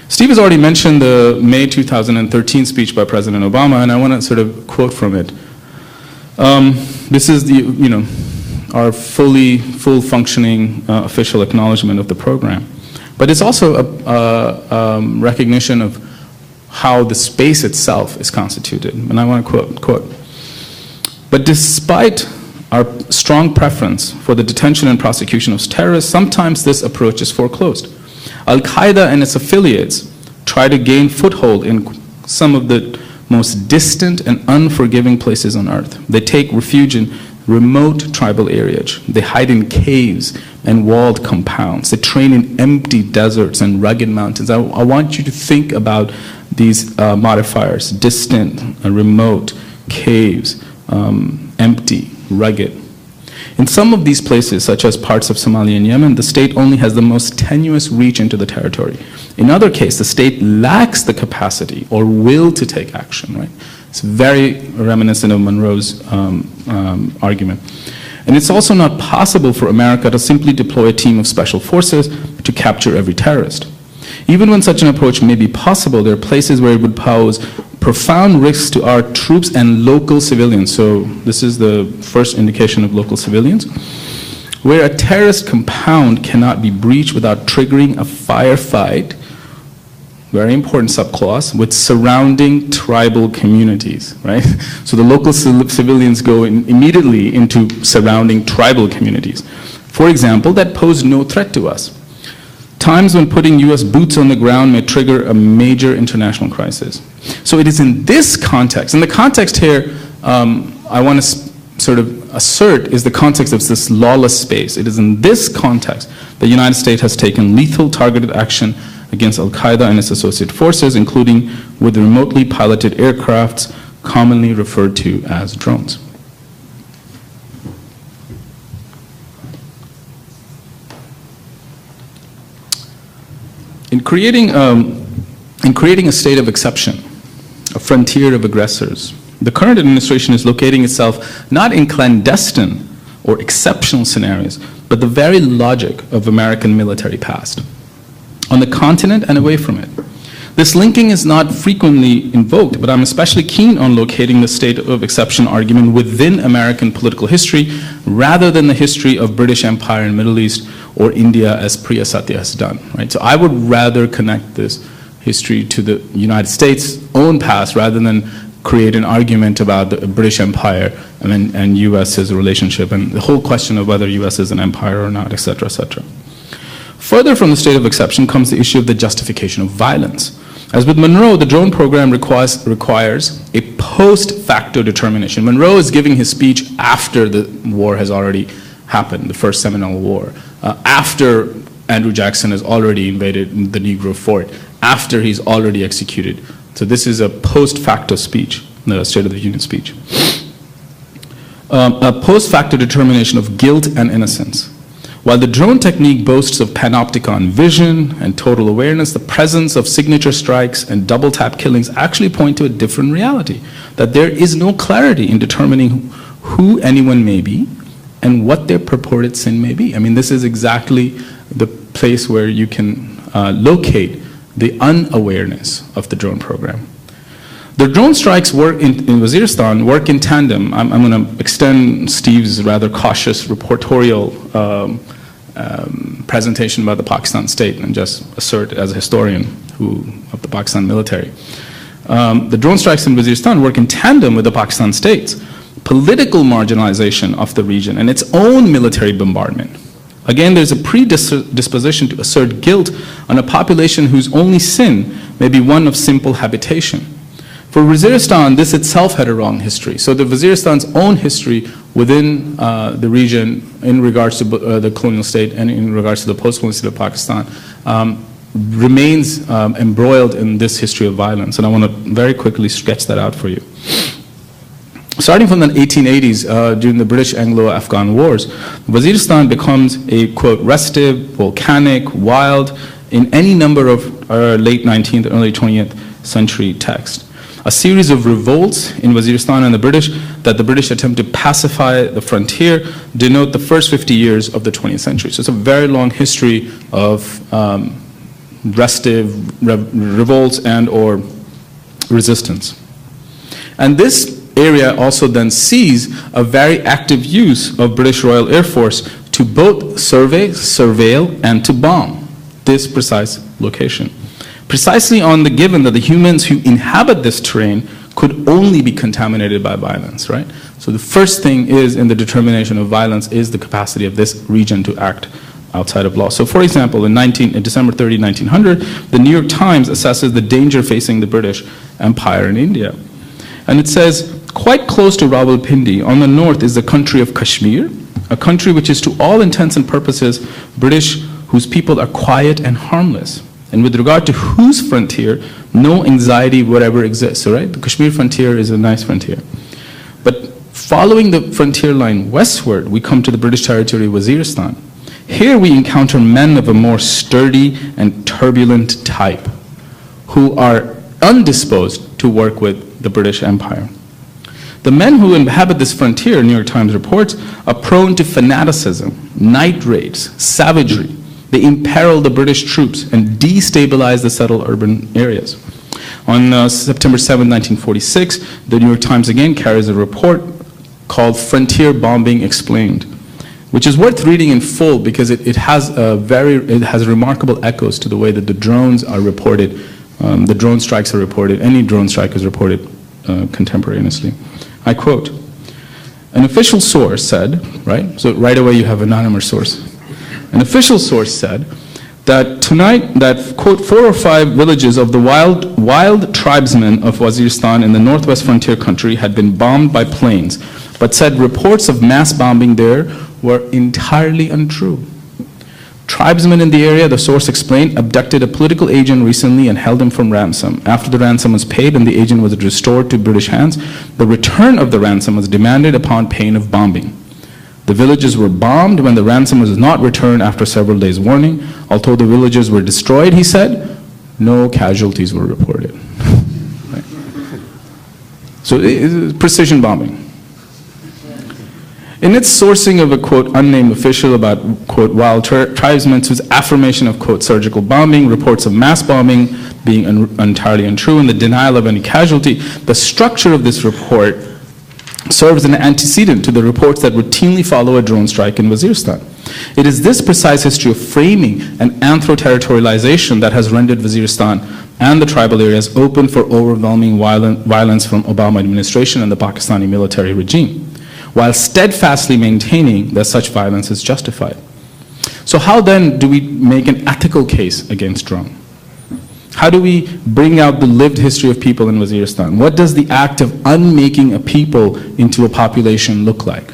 Steve has already mentioned the May 2013 speech by President Obama, and I want to sort of quote from it. This is the, our full functioning official acknowledgement of the program. But it's also a recognition of how the space itself is constituted. And I want to quote, but despite our strong preference for the detention and prosecution of terrorists, sometimes this approach is foreclosed. Al-Qaeda and its affiliates try to gain foothold in some of the most distant and unforgiving places on earth. They take refuge in remote tribal areas. They hide in caves and walled compounds. They train in empty deserts and rugged mountains. I want you to think about these modifiers: distant, remote, caves, empty, rugged. In some of these places, such as parts of Somalia and Yemen, the state only has the most tenuous reach into the territory. In other cases, the state lacks the capacity or will to take action, right? It's very reminiscent of Monroe's argument. And it's also not possible for America to simply deploy a team of special forces to capture every terrorist. Even when such an approach may be possible, there are places where it would pose profound risks to our troops and local civilians. So this is the first indication of local civilians, where a terrorist compound cannot be breached without triggering a firefight, very important subclause, with surrounding tribal communities, right? So the local civilians go immediately into surrounding tribal communities. For example, that pose no threat to us. Times when putting US boots on the ground may trigger a major international crisis. So it is in this context, and the context here I want to sort of assert is the context of this lawless space. It is in this context the United States has taken lethal targeted action against Al-Qaeda and its associated forces, including with remotely piloted aircrafts commonly referred to as drones. In creating a state of exception, a frontier of aggressors, the current administration is locating itself not in clandestine or exceptional scenarios, but the very logic of American military past, on the continent and away from it. This linking is not frequently invoked, but I'm especially keen on locating the state of exception argument within American political history rather than the history of British Empire in the Middle East or India, as Priya Satya has done, right? So I would rather connect this history to the United States' own past rather than create an argument about the British Empire and US's relationship and the whole question of whether US is an empire or not, et cetera, et cetera. Further from the state of exception comes the issue of the justification of violence. As with Monroe, the drone program requires a post-facto determination. Monroe is giving his speech after the war has already happened, the First Seminole War, after Andrew Jackson has already invaded the Negro Fort, after he's already executed. So this is a post-facto speech, the State of the Union speech. A post-facto determination of guilt and innocence. While the drone technique boasts of panopticon vision and total awareness, the presence of signature strikes and double tap killings actually point to a different reality, that there is no clarity in determining who anyone may be and what their purported sin may be. I mean, this is exactly the place where you can locate the unawareness of the drone program. The drone strikes work in Waziristan work in tandem. I'm going to extend Steve's rather cautious reportorial presentation about the Pakistan state and just assert as a historian of the Pakistan military. The drone strikes in Waziristan work in tandem with the Pakistan state's political marginalization of the region and its own military bombardment. Again, there's a predisposition to assert guilt on a population whose only sin may be one of simple habitation. For Waziristan, this itself had a wrong history. So the Waziristan's own history within the region in regards to the colonial state and in regards to the post-colonial state of Pakistan remains embroiled in this history of violence. And I want to very quickly sketch that out for you. Starting from the 1880s, during the British Anglo-Afghan Wars, Waziristan becomes a, quote, restive, volcanic, wild, in any number of late 19th and early 20th century texts. A series of revolts in Waziristan and the British attempt to pacify the frontier denote the first 50 years of the 20th century. So it's a very long history of restive revolts and or resistance. And this area also then sees a very active use of British Royal Air Force to both survey, surveil, and to bomb this precise location. Precisely on the given that the humans who inhabit this terrain could only be contaminated by violence, right? So the first thing is in the determination of violence is the capacity of this region to act outside of law. So for example, in December 30, 1900, the New York Times assesses the danger facing the British Empire in India. And it says, quite close to Rawalpindi, on the north is the country of Kashmir, a country which is to all intents and purposes British, whose people are quiet and harmless. And with regard to whose frontier, no anxiety whatever exists, all right? The Kashmir frontier is a nice frontier. But following the frontier line westward, we come to the British territory of Waziristan. Here we encounter men of a more sturdy and turbulent type who are undisposed to work with the British Empire. The men who inhabit this frontier, New York Times reports, are prone to fanaticism, night raids, savagery. They imperil the British troops and destabilize the settled urban areas. On September 7, 1946, the New York Times again carries a report called Frontier Bombing Explained, which is worth reading in full because it has remarkable echoes to the way that the drones are reported, the drone strikes are reported, any drone strike is reported contemporaneously. I quote, an official source said, right, so right away you have anonymous source. An official source said that tonight, that, quote, 4 or 5 villages of the wild tribesmen of Waziristan in the northwest frontier country had been bombed by planes, but said reports of mass bombing there were entirely untrue. Tribesmen in the area, the source explained, abducted a political agent recently and held him for ransom. After the ransom was paid and the agent was restored to British hands, the return of the ransom was demanded upon pain of bombing. The villages were bombed when the ransom was not returned after several days' warning. Although the villages were destroyed, he said, no casualties were reported. Right. So it is precision bombing. In its sourcing of a, quote, unnamed official about, quote, wild tribesmen whose affirmation of, quote, surgical bombing, reports of mass bombing being entirely untrue, and the denial of any casualty, the structure of this report serves an antecedent to the reports that routinely follow a drone strike in Waziristan. It is this precise history of framing and anthro-territorialization that has rendered Waziristan and the tribal areas open for overwhelming violence from Obama administration and the Pakistani military regime, while steadfastly maintaining that such violence is justified. So how then do we make an ethical case against drone? How do we bring out the lived history of people in Waziristan? What does the act of unmaking a people into a population look like?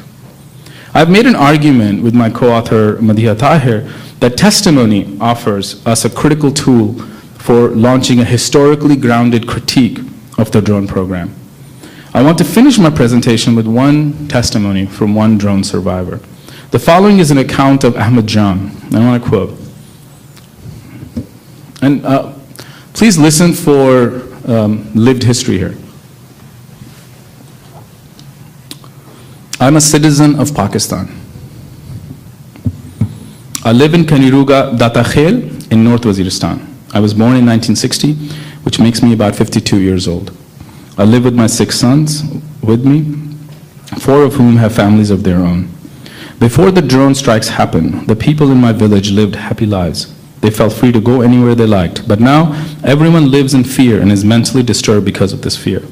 I've made an argument with my co-author Madiha Tahir that testimony offers us a critical tool for launching a historically grounded critique of the drone program. I want to finish my presentation with one testimony from one drone survivor. The following is an account of Ahmed Jan. I want to quote. And please listen for lived history here. I'm a citizen of Pakistan. I live in Kaniruga, Datakhel in North Waziristan. I was born in 1960, which makes me about 52 years old. I live with my 6 sons with me, 4 of whom have families of their own. Before the drone strikes happened, the people in my village lived happy lives. They felt free to go anywhere they liked. But now, everyone lives in fear and is mentally disturbed because of this fear.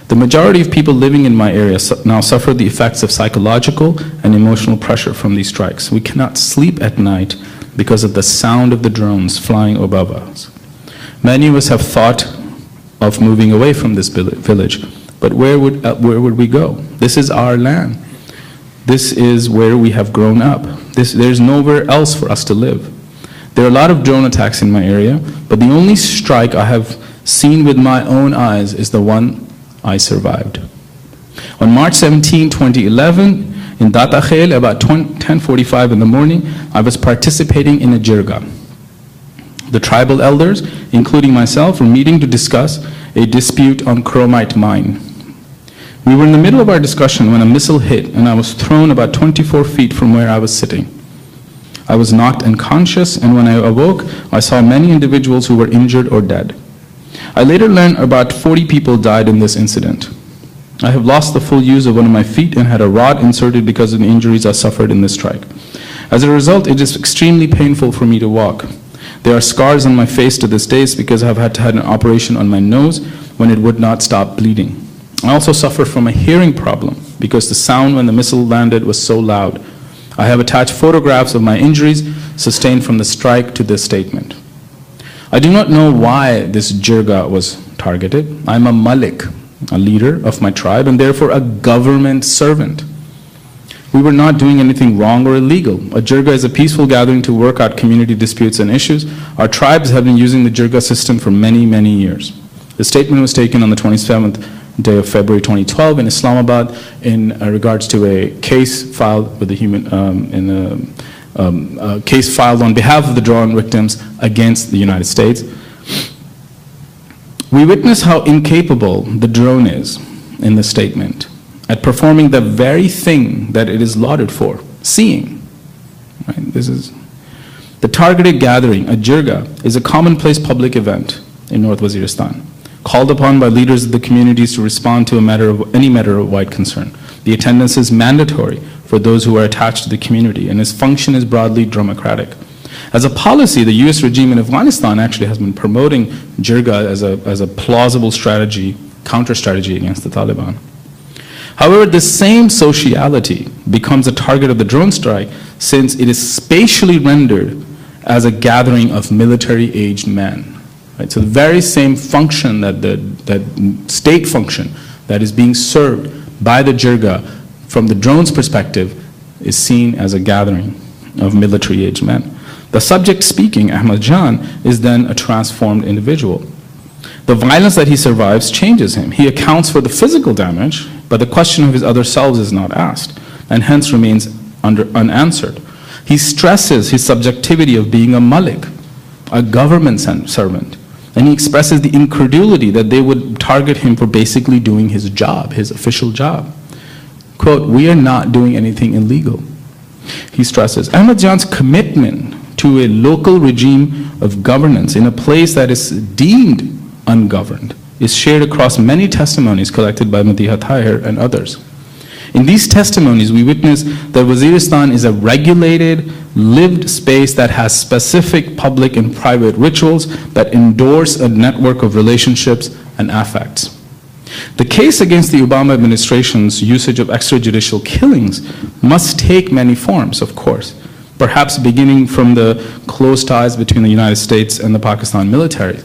The majority of people living in my area now suffer the effects of psychological and emotional pressure from these strikes. We cannot sleep at night because of the sound of the drones flying above us. Many of us have thought of moving away from this village, but where would we go? This is our land. This is where we have grown up. There's nowhere else for us to live. There are a lot of drone attacks in my area, but the only strike I have seen with my own eyes is the one I survived. On March 17, 2011, in Datakhel, about 10:45 in the morning, I was participating in a jirga. The tribal elders, including myself, were meeting to discuss a dispute on chromite mine. We were in the middle of our discussion when a missile hit, and I was thrown about 24 feet from where I was sitting. I was knocked unconscious, and when I awoke, I saw many individuals who were injured or dead. I later learned about 40 people died in this incident. I have lost the full use of one of my feet and had a rod inserted because of the injuries I suffered in this strike. As a result, it is extremely painful for me to walk. There are scars on my face to this day because I have had to have an operation on my nose when it would not stop bleeding. I also suffer from a hearing problem because the sound when the missile landed was so loud. I have attached photographs of my injuries sustained from the strike to this statement. I do not know why this jirga was targeted. I'm a malik, a leader of my tribe, and therefore a government servant. We were not doing anything wrong or illegal. A jirga is a peaceful gathering to work out community disputes and issues. Our tribes have been using the jirga system for many, many years. The statement was taken on the 27th day of February 2012 in Islamabad in regards to a case filed with the case filed on behalf of the drone victims against the United States. We witness how incapable the drone is in the statement at performing the very thing that it is lauded for, seeing. Right? This is the targeted gathering. A jirga is a commonplace public event in North Waziristan, called upon by leaders of the communities to respond to any matter of wide concern. The attendance is mandatory for those who are attached to the community, and its function is broadly democratic. As a policy, the U.S. regime in Afghanistan actually has been promoting jirga as a plausible strategy, counter-strategy against the Taliban. However, this same sociality becomes a target of the drone strike since it is spatially rendered as a gathering of military-aged men. Right? So the very same function that state function that is being served by the jirga from the drone's perspective is seen as a gathering of military-aged men. The subject speaking, Ahmed Jan, is then a transformed individual. The violence that he survives changes him. He accounts for the physical damage, but the question of his other selves is not asked, and hence remains unanswered. He stresses his subjectivity of being a malik, a government servant, and he expresses the incredulity that they would target him for basically doing his job, his official job. Quote, "We are not doing anything illegal." He stresses Ahmed Jan's commitment to a local regime of governance in a place that is deemed ungoverned is shared across many testimonies collected by Madiha Tahir and others. In these testimonies, we witness that Waziristan is a regulated, lived space that has specific public and private rituals that endorse a network of relationships and affects. The case against the Obama administration's usage of extrajudicial killings must take many forms, of course, perhaps beginning from the close ties between the United States and the Pakistan military.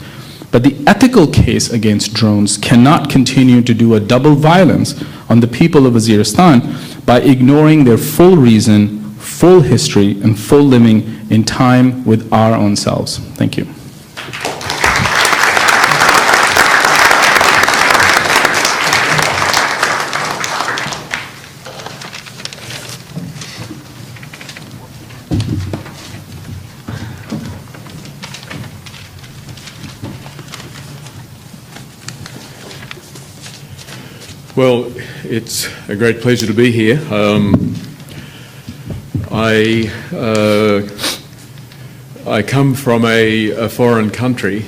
But the ethical case against drones cannot continue to do a double violence on the people of Waziristan by ignoring their full reason, full history, and full living in time with our own selves. Thank you. Well, it's a great pleasure to be here. I come from a foreign country,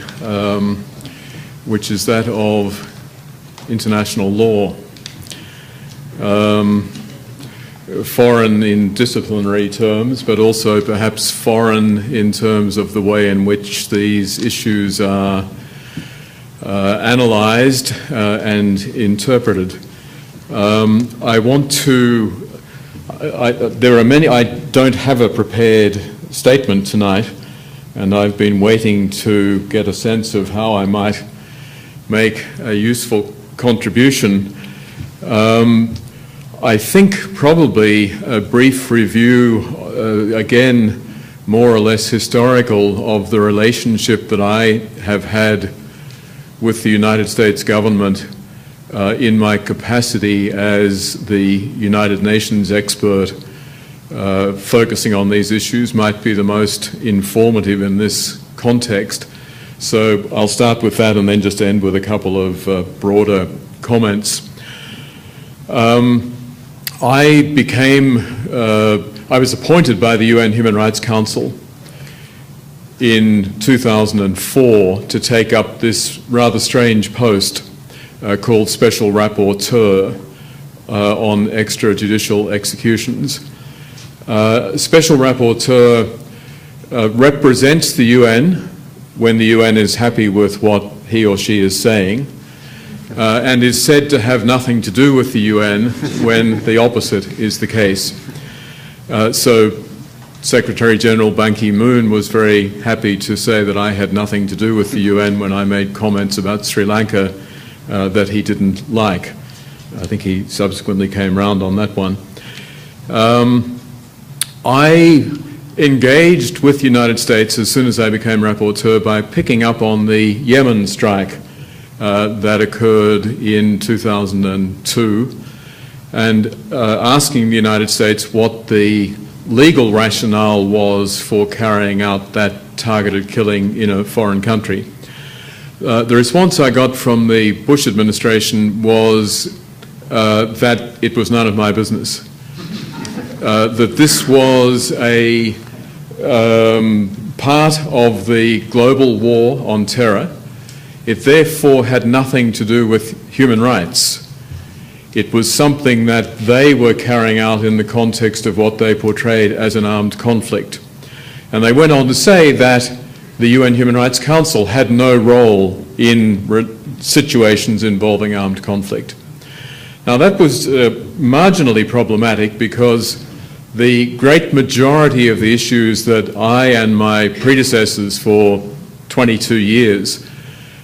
which is that of international law. Foreign in disciplinary terms, but also perhaps foreign in terms of the way in which these issues are analyzed and interpreted. I don't have a prepared statement tonight, and I've been waiting to get a sense of how I might make a useful contribution. I think probably a brief review, again, more or less historical, of the relationship that I have had with the United States government in my capacity as the United Nations expert focusing on these issues might be the most informative in this context. So I'll start with that and then just end with a couple of broader comments. I was appointed by the UN Human Rights Council in 2004 to take up this rather strange post called Special Rapporteur on extrajudicial executions. Special Rapporteur represents the UN when the UN is happy with what he or she is saying, and is said to have nothing to do with the UN when the opposite is the case. So Secretary General Ban Ki-moon was very happy to say that I had nothing to do with the UN when I made comments about Sri Lanka that he didn't like. I think he subsequently came round on that one. I engaged with the United States as soon as I became rapporteur by picking up on the Yemen strike that occurred in 2002 and asking the United States what the legal rationale was for carrying out that targeted killing in a foreign country. The response I got from the Bush administration was that it was none of my business, that this was a part of the global war on terror. It therefore had nothing to do with human rights. It was something that they were carrying out in the context of what they portrayed as an armed conflict. And they went on to say that the UN Human Rights Council had no role in situations involving armed conflict. Now that was marginally problematic because the great majority of the issues that I and my predecessors for 22 years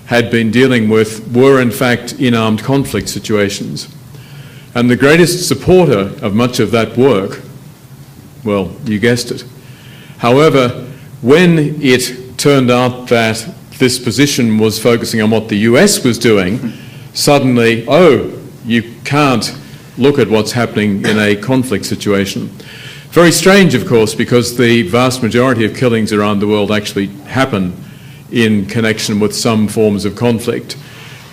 had been dealing with were in fact in armed conflict situations. And the greatest supporter of much of that work, well, you guessed it. However, when it turned out that this position was focusing on what the US was doing, suddenly, oh, you can't look at what's happening in a conflict situation. Very strange, of course, because the vast majority of killings around the world actually happen in connection with some forms of conflict.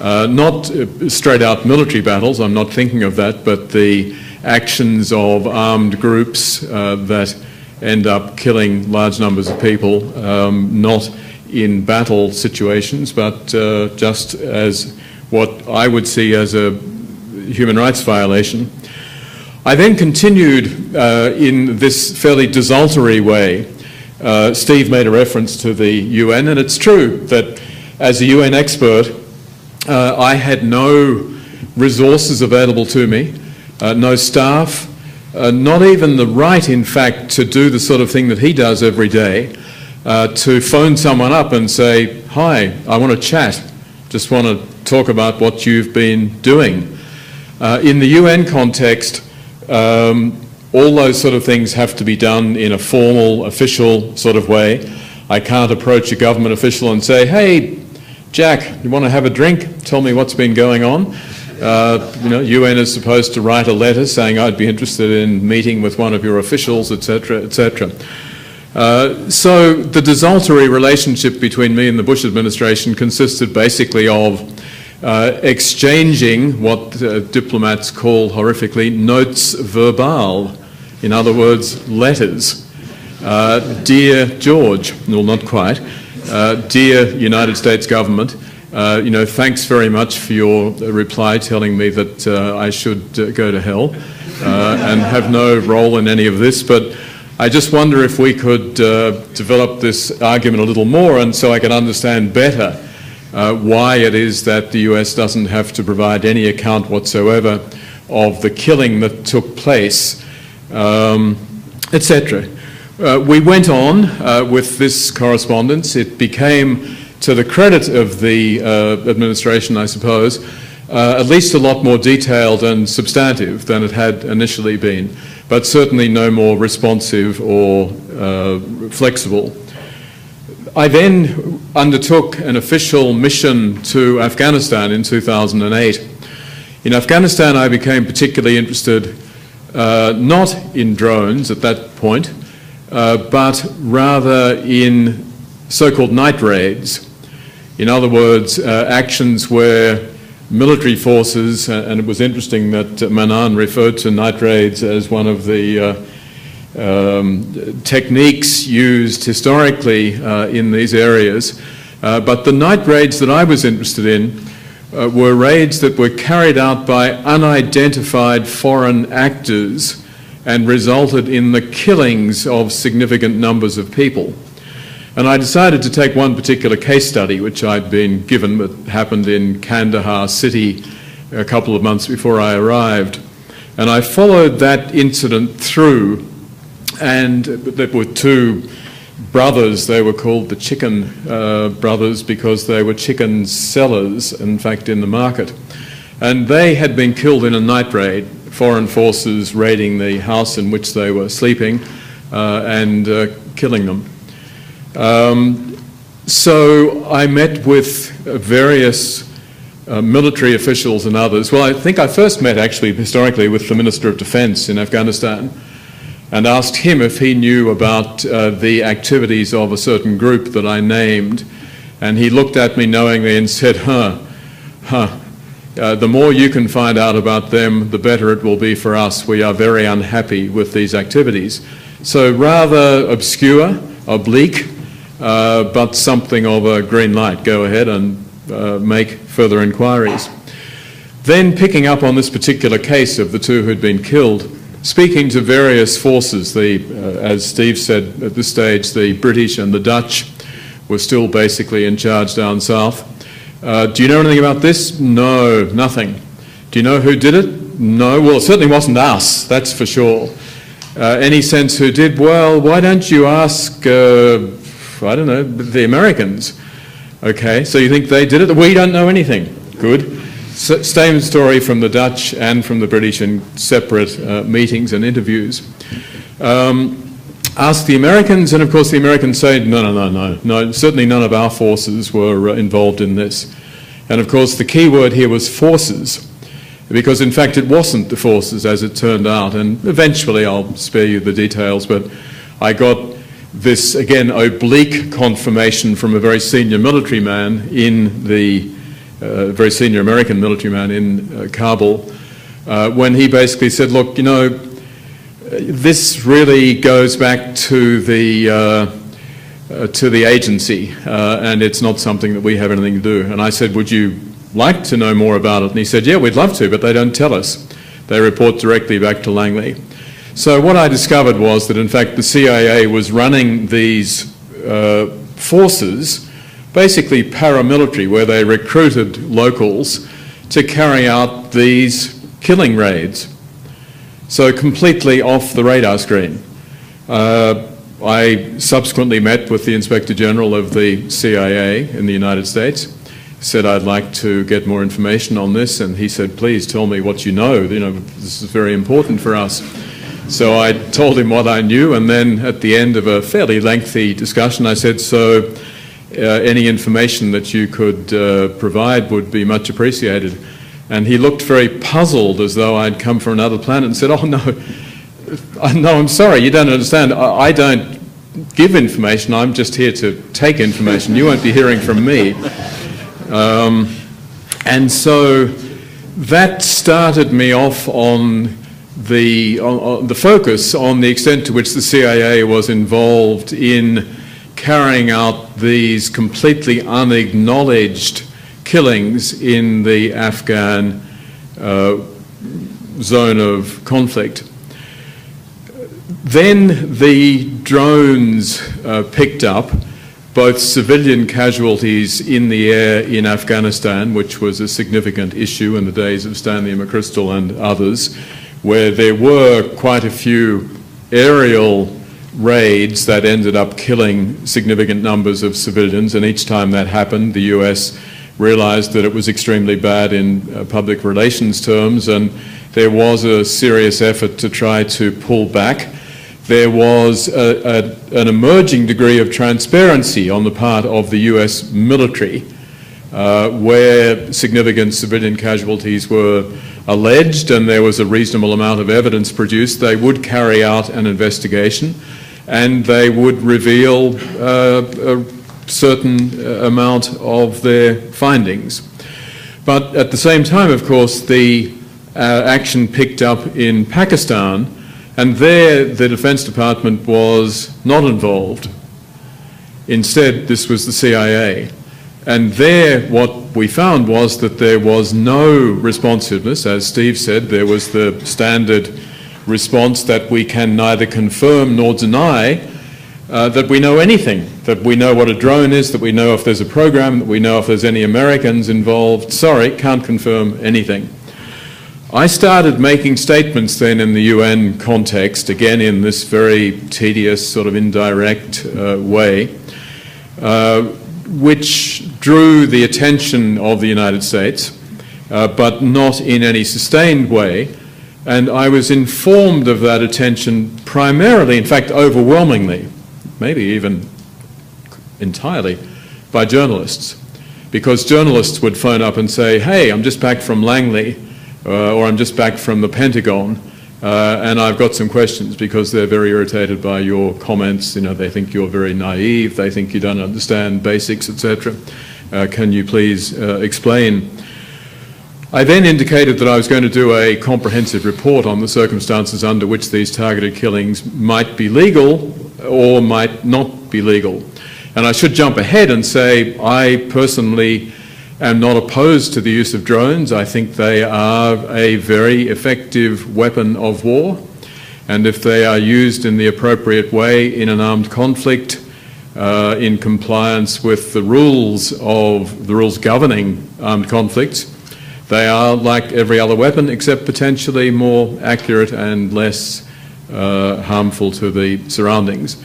Not straight-out military battles, I'm not thinking of that, but the actions of armed groups that end up killing large numbers of people, not in battle situations, but just as what I would see as a human rights violation. I then continued in this fairly desultory way. Steve made a reference to the UN, and it's true that as a UN expert, I had no resources available to me, no staff, not even the right, in fact, to do the sort of thing that he does every day, to phone someone up and say, hi, I want to chat, just want to talk about what you've been doing. In the UN context, all those sort of things have to be done in a formal, official sort of way. I can't approach a government official and say, hey, Jack, you want to have a drink? Tell me what's been going on. UN is supposed to write a letter saying I'd be interested in meeting with one of your officials, etc., etc. So the desultory relationship between me and the Bush administration consisted basically of exchanging what diplomats call horrifically notes verbal, in other words, letters. Dear George, well, not quite. Dear United States government, thanks very much for your reply telling me that I should go to hell and have no role in any of this, but I just wonder if we could develop this argument a little more and so I can understand better why it is that the US doesn't have to provide any account whatsoever of the killing that took place, etc. We went on with this correspondence. It became, to the credit of the administration, I suppose, at least a lot more detailed and substantive than it had initially been, but certainly no more responsive or flexible. I then undertook an official mission to Afghanistan in 2008. In Afghanistan, I became particularly interested not in drones at that point, but rather in so-called night raids. In other words, actions where military forces, and it was interesting that Manan referred to night raids as one of the techniques used historically in these areas, but the night raids that I was interested in were raids that were carried out by unidentified foreign actors and resulted in the killings of significant numbers of people. And I decided to take one particular case study, which I'd been given, that happened in Kandahar city a couple of months before I arrived. And I followed that incident through and there were two brothers. They were called the Chicken Brothers because they were chicken sellers, in fact, in the market. And they had been killed in a night raid, foreign forces raiding the house in which they were sleeping and killing them. So I met with various military officials and others. Well, I think I first met actually historically with the Minister of Defence in Afghanistan and asked him if he knew about the activities of a certain group that I named. And he looked at me knowingly and said, the more you can find out about them, the better it will be for us. We are very unhappy with these activities. So rather obscure, oblique, but something of a green light. Go ahead and make further inquiries. Then picking up on this particular case of the two who'd been killed, speaking to various forces, as Steve said at this stage, the British and the Dutch were still basically in charge down south. Do you know anything about this? No, nothing. Do you know who did it? No. Well, it certainly wasn't us, that's for sure. Any sense who did? Well, why don't you ask, I don't know, the Americans? Okay, so you think they did it? We don't know anything. Good. Same story from the Dutch and from the British in separate meetings and interviews. Ask the Americans, and of course the Americans say, no, certainly none of our forces were involved in this. And of course the key word here was forces, because in fact it wasn't the forces as it turned out, and eventually I'll spare you the details, but I got this, again, oblique confirmation from a very senior military man in the very senior American military man in Kabul, when he basically said, look, you know, this really goes back to the agency, and it's not something that we have anything to do. And I said, would you like to know more about it? And he said, yeah, we'd love to, but they don't tell us. They report directly back to Langley. So what I discovered was that, in fact, the CIA was running these forces, basically paramilitary, where they recruited locals to carry out these killing raids. So completely off the radar screen. I subsequently met with the Inspector General of the CIA in the United States, said I'd like to get more information on this, and he said, please tell me what you know. You know, this is very important for us. So I told him what I knew, and then at the end of a fairly lengthy discussion, I said, so any information that you could provide would be much appreciated. And he looked very puzzled, as though I'd come from another planet, and said, oh, no, I'm sorry, you don't understand. I don't give information. I'm just here to take information. You won't be hearing from me. And so that started me off on the focus on the extent to which the CIA was involved in carrying out these completely unacknowledged killings in the Afghan zone of conflict. Then the drones picked up both civilian casualties in the air in Afghanistan, which was a significant issue in the days of Stanley McChrystal and others, where there were quite a few aerial raids that ended up killing significant numbers of civilians, and each time that happened, the US realized that it was extremely bad in public relations terms, and there was a serious effort to try to pull back. There was an emerging degree of transparency on the part of the US military, where significant civilian casualties were alleged and there was a reasonable amount of evidence produced. They would carry out an investigation and they would reveal a certain amount of their findings. But at the same time, of course, the action picked up in Pakistan, and there the Defense Department was not involved. Instead, this was the CIA. And there what we found was that there was no responsiveness. As Steve said, there was the standard response that we can neither confirm nor deny that we know anything, that we know what a drone is, that we know if there's a program, that we know if there's any Americans involved. Sorry, can't confirm anything. I started making statements then in the UN context, again in this very tedious sort of indirect way, which drew the attention of the United States, but not in any sustained way. And I was informed of that attention primarily, in fact overwhelmingly, maybe even entirely, by journalists. Because journalists would phone up and say, hey, I'm just back from Langley, or I'm just back from the Pentagon, and I've got some questions, because they're very irritated by your comments. You know, they think you're very naive, they think you don't understand basics, etc. Can you please explain? I then indicated that I was going to do a comprehensive report on the circumstances under which these targeted killings might be legal or might not be legal. And I should jump ahead and say I personally am not opposed to the use of drones. I think they are a very effective weapon of war, and if they are used in the appropriate way in an armed conflict, in compliance with the rules governing armed conflicts, they are like every other weapon, except potentially more accurate and less harmful to the surroundings.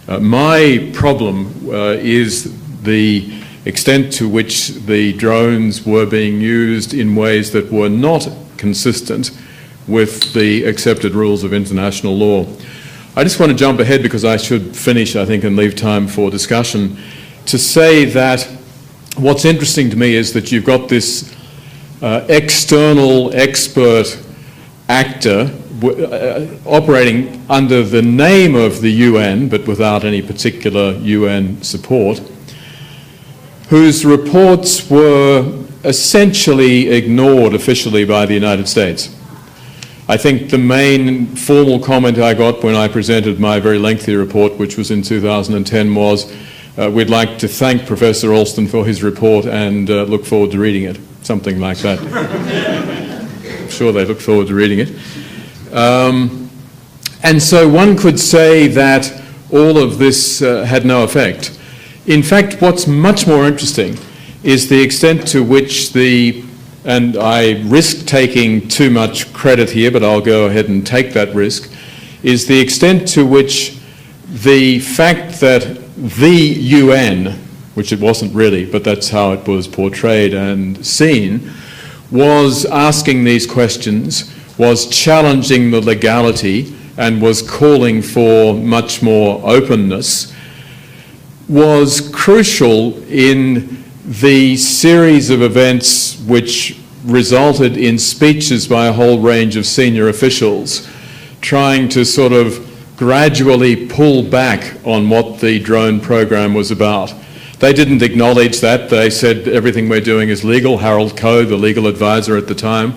My problem is the extent to which the drones were being used in ways that were not consistent with the accepted rules of international law. I just want to jump ahead, because I should finish, I think, and leave time for discussion, to say that what's interesting to me is that you've got this external expert actor operating under the name of the UN, but without any particular UN support, whose reports were essentially ignored officially by the United States. I think the main formal comment I got when I presented my very lengthy report, which was in 2010, was we'd like to thank Professor Alston for his report and look forward to reading it. Something like that. I'm sure they look forward to reading it. And so one could say that all of this had no effect. In fact, what's much more interesting is the extent to which and I risk taking too much credit here, but I'll go ahead and take that risk, is the extent to which the fact that the UN, which it wasn't really, but that's how it was portrayed and seen, was asking these questions, was challenging the legality, and was calling for much more openness, was crucial in the series of events which resulted in speeches by a whole range of senior officials trying to sort of gradually pull back on what the drone program was about. They didn't acknowledge that. They said everything we're doing is legal. Harold Coe, the legal advisor at the time,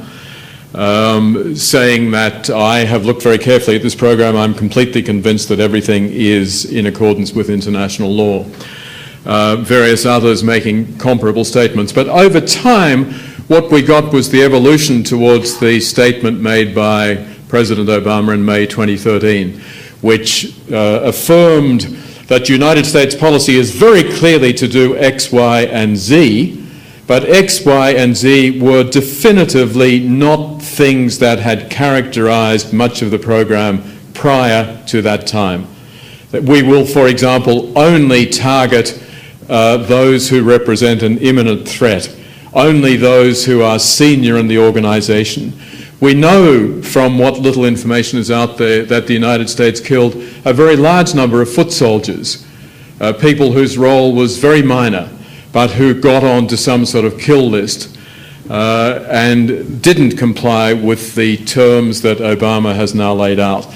saying that I have looked very carefully at this program. I'm completely convinced that everything is in accordance with international law. Various others making comparable statements. But over time, what we got was the evolution towards the statement made by President Obama in May 2013, which affirmed that United States policy is very clearly to do X, Y, and Z, but X, Y, and Z were definitively not things that had characterized much of the program prior to that time. That we will, for example, only target those who represent an imminent threat, only those who are senior in the organization. We know from what little information is out there that the United States killed a very large number of foot soldiers, people whose role was very minor, but who got onto some sort of kill list and didn't comply with the terms that Obama has now laid out.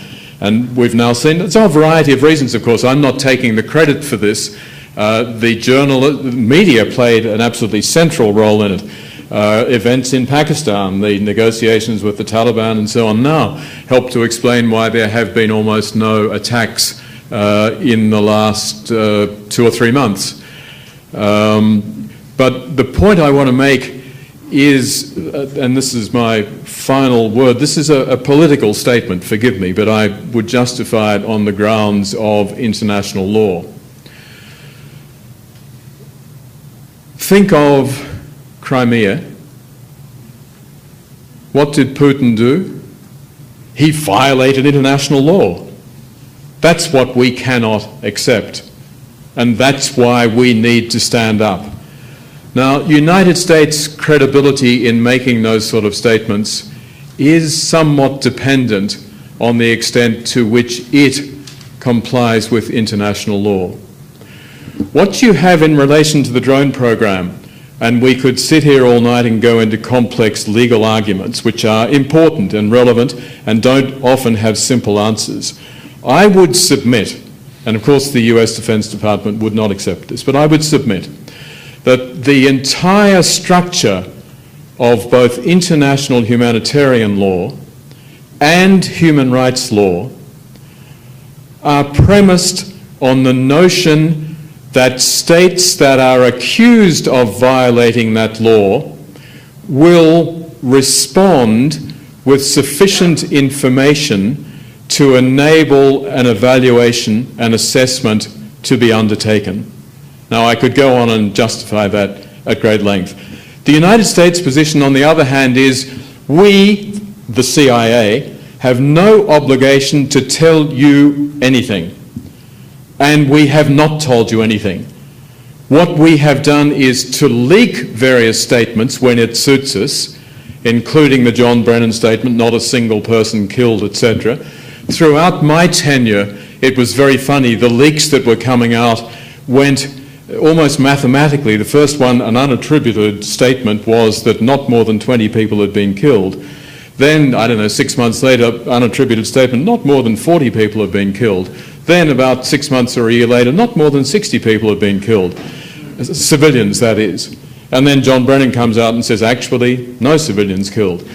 And we've now seen, it's a variety of reasons, of course. I'm not taking the credit for this. The media played an absolutely central role in it. Events in Pakistan, the negotiations with the Taliban and so on now help to explain why there have been almost no attacks in the last 2 or 3 months. But the point I want to make is, and this is my final word, this is a political statement, forgive me, but I would justify it on the grounds of international law. Think of Crimea What did Putin do? He violated international law. That's what we cannot accept. And that's why we need to stand up. Now, United States credibility in making those sort of statements is somewhat dependent on the extent to which it complies with international law. What you have in relation to the drone program, and we could sit here all night and go into complex legal arguments, which are important and relevant and don't often have simple answers. I would submit, and of course the US Defense Department would not accept this, but I would submit that the entire structure of both international humanitarian law and human rights law are premised on the notion that states that are accused of violating that law will respond with sufficient information to enable an evaluation and assessment to be undertaken. Now, I could go on and justify that at great length. The United States position, on the other hand, is we, the CIA, have no obligation to tell you anything. And we have not told you anything. What we have done is to leak various statements when it suits us, including the John Brennan statement, not a single person killed, etc. Throughout my tenure, it was very funny. The leaks that were coming out went almost mathematically. The first one, an unattributed statement, was that not more than 20 people had been killed. Then, I don't know, 6 months later, unattributed statement, not more than 40 people have been killed. Then, about 6 months or a year later, not more than 60 people have been killed. Civilians, that is. And then John Brennan comes out and says, actually, no civilians killed.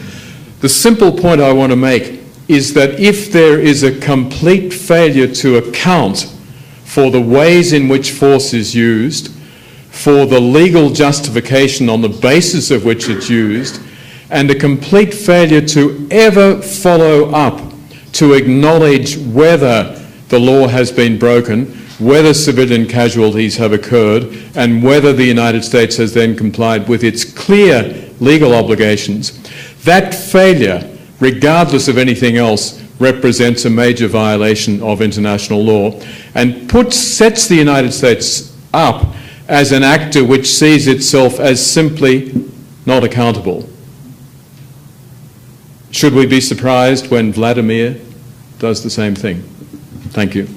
The simple point I want to make is that if there is a complete failure to account for the ways in which force is used, for the legal justification on the basis of which it's used, and a complete failure to ever follow up to acknowledge whether the law has been broken, whether civilian casualties have occurred, and whether the United States has then complied with its clear legal obligations. That failure, regardless of anything else, represents a major violation of international law and sets the United States up as an actor which sees itself as simply not accountable. Should we be surprised when Vladimir does the same thing? Thank you.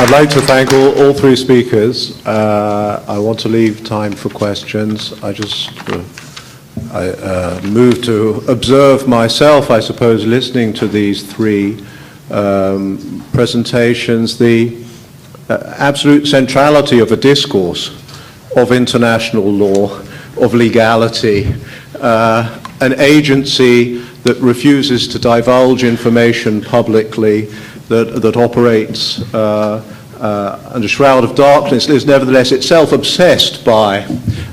I'd like to thank all three speakers. I want to leave time for questions. I move to observe myself, I suppose, listening to these three presentations, the absolute centrality of a discourse of international law, of legality, an agency that refuses to divulge information publicly, that operates under shroud of darkness, is nevertheless itself obsessed by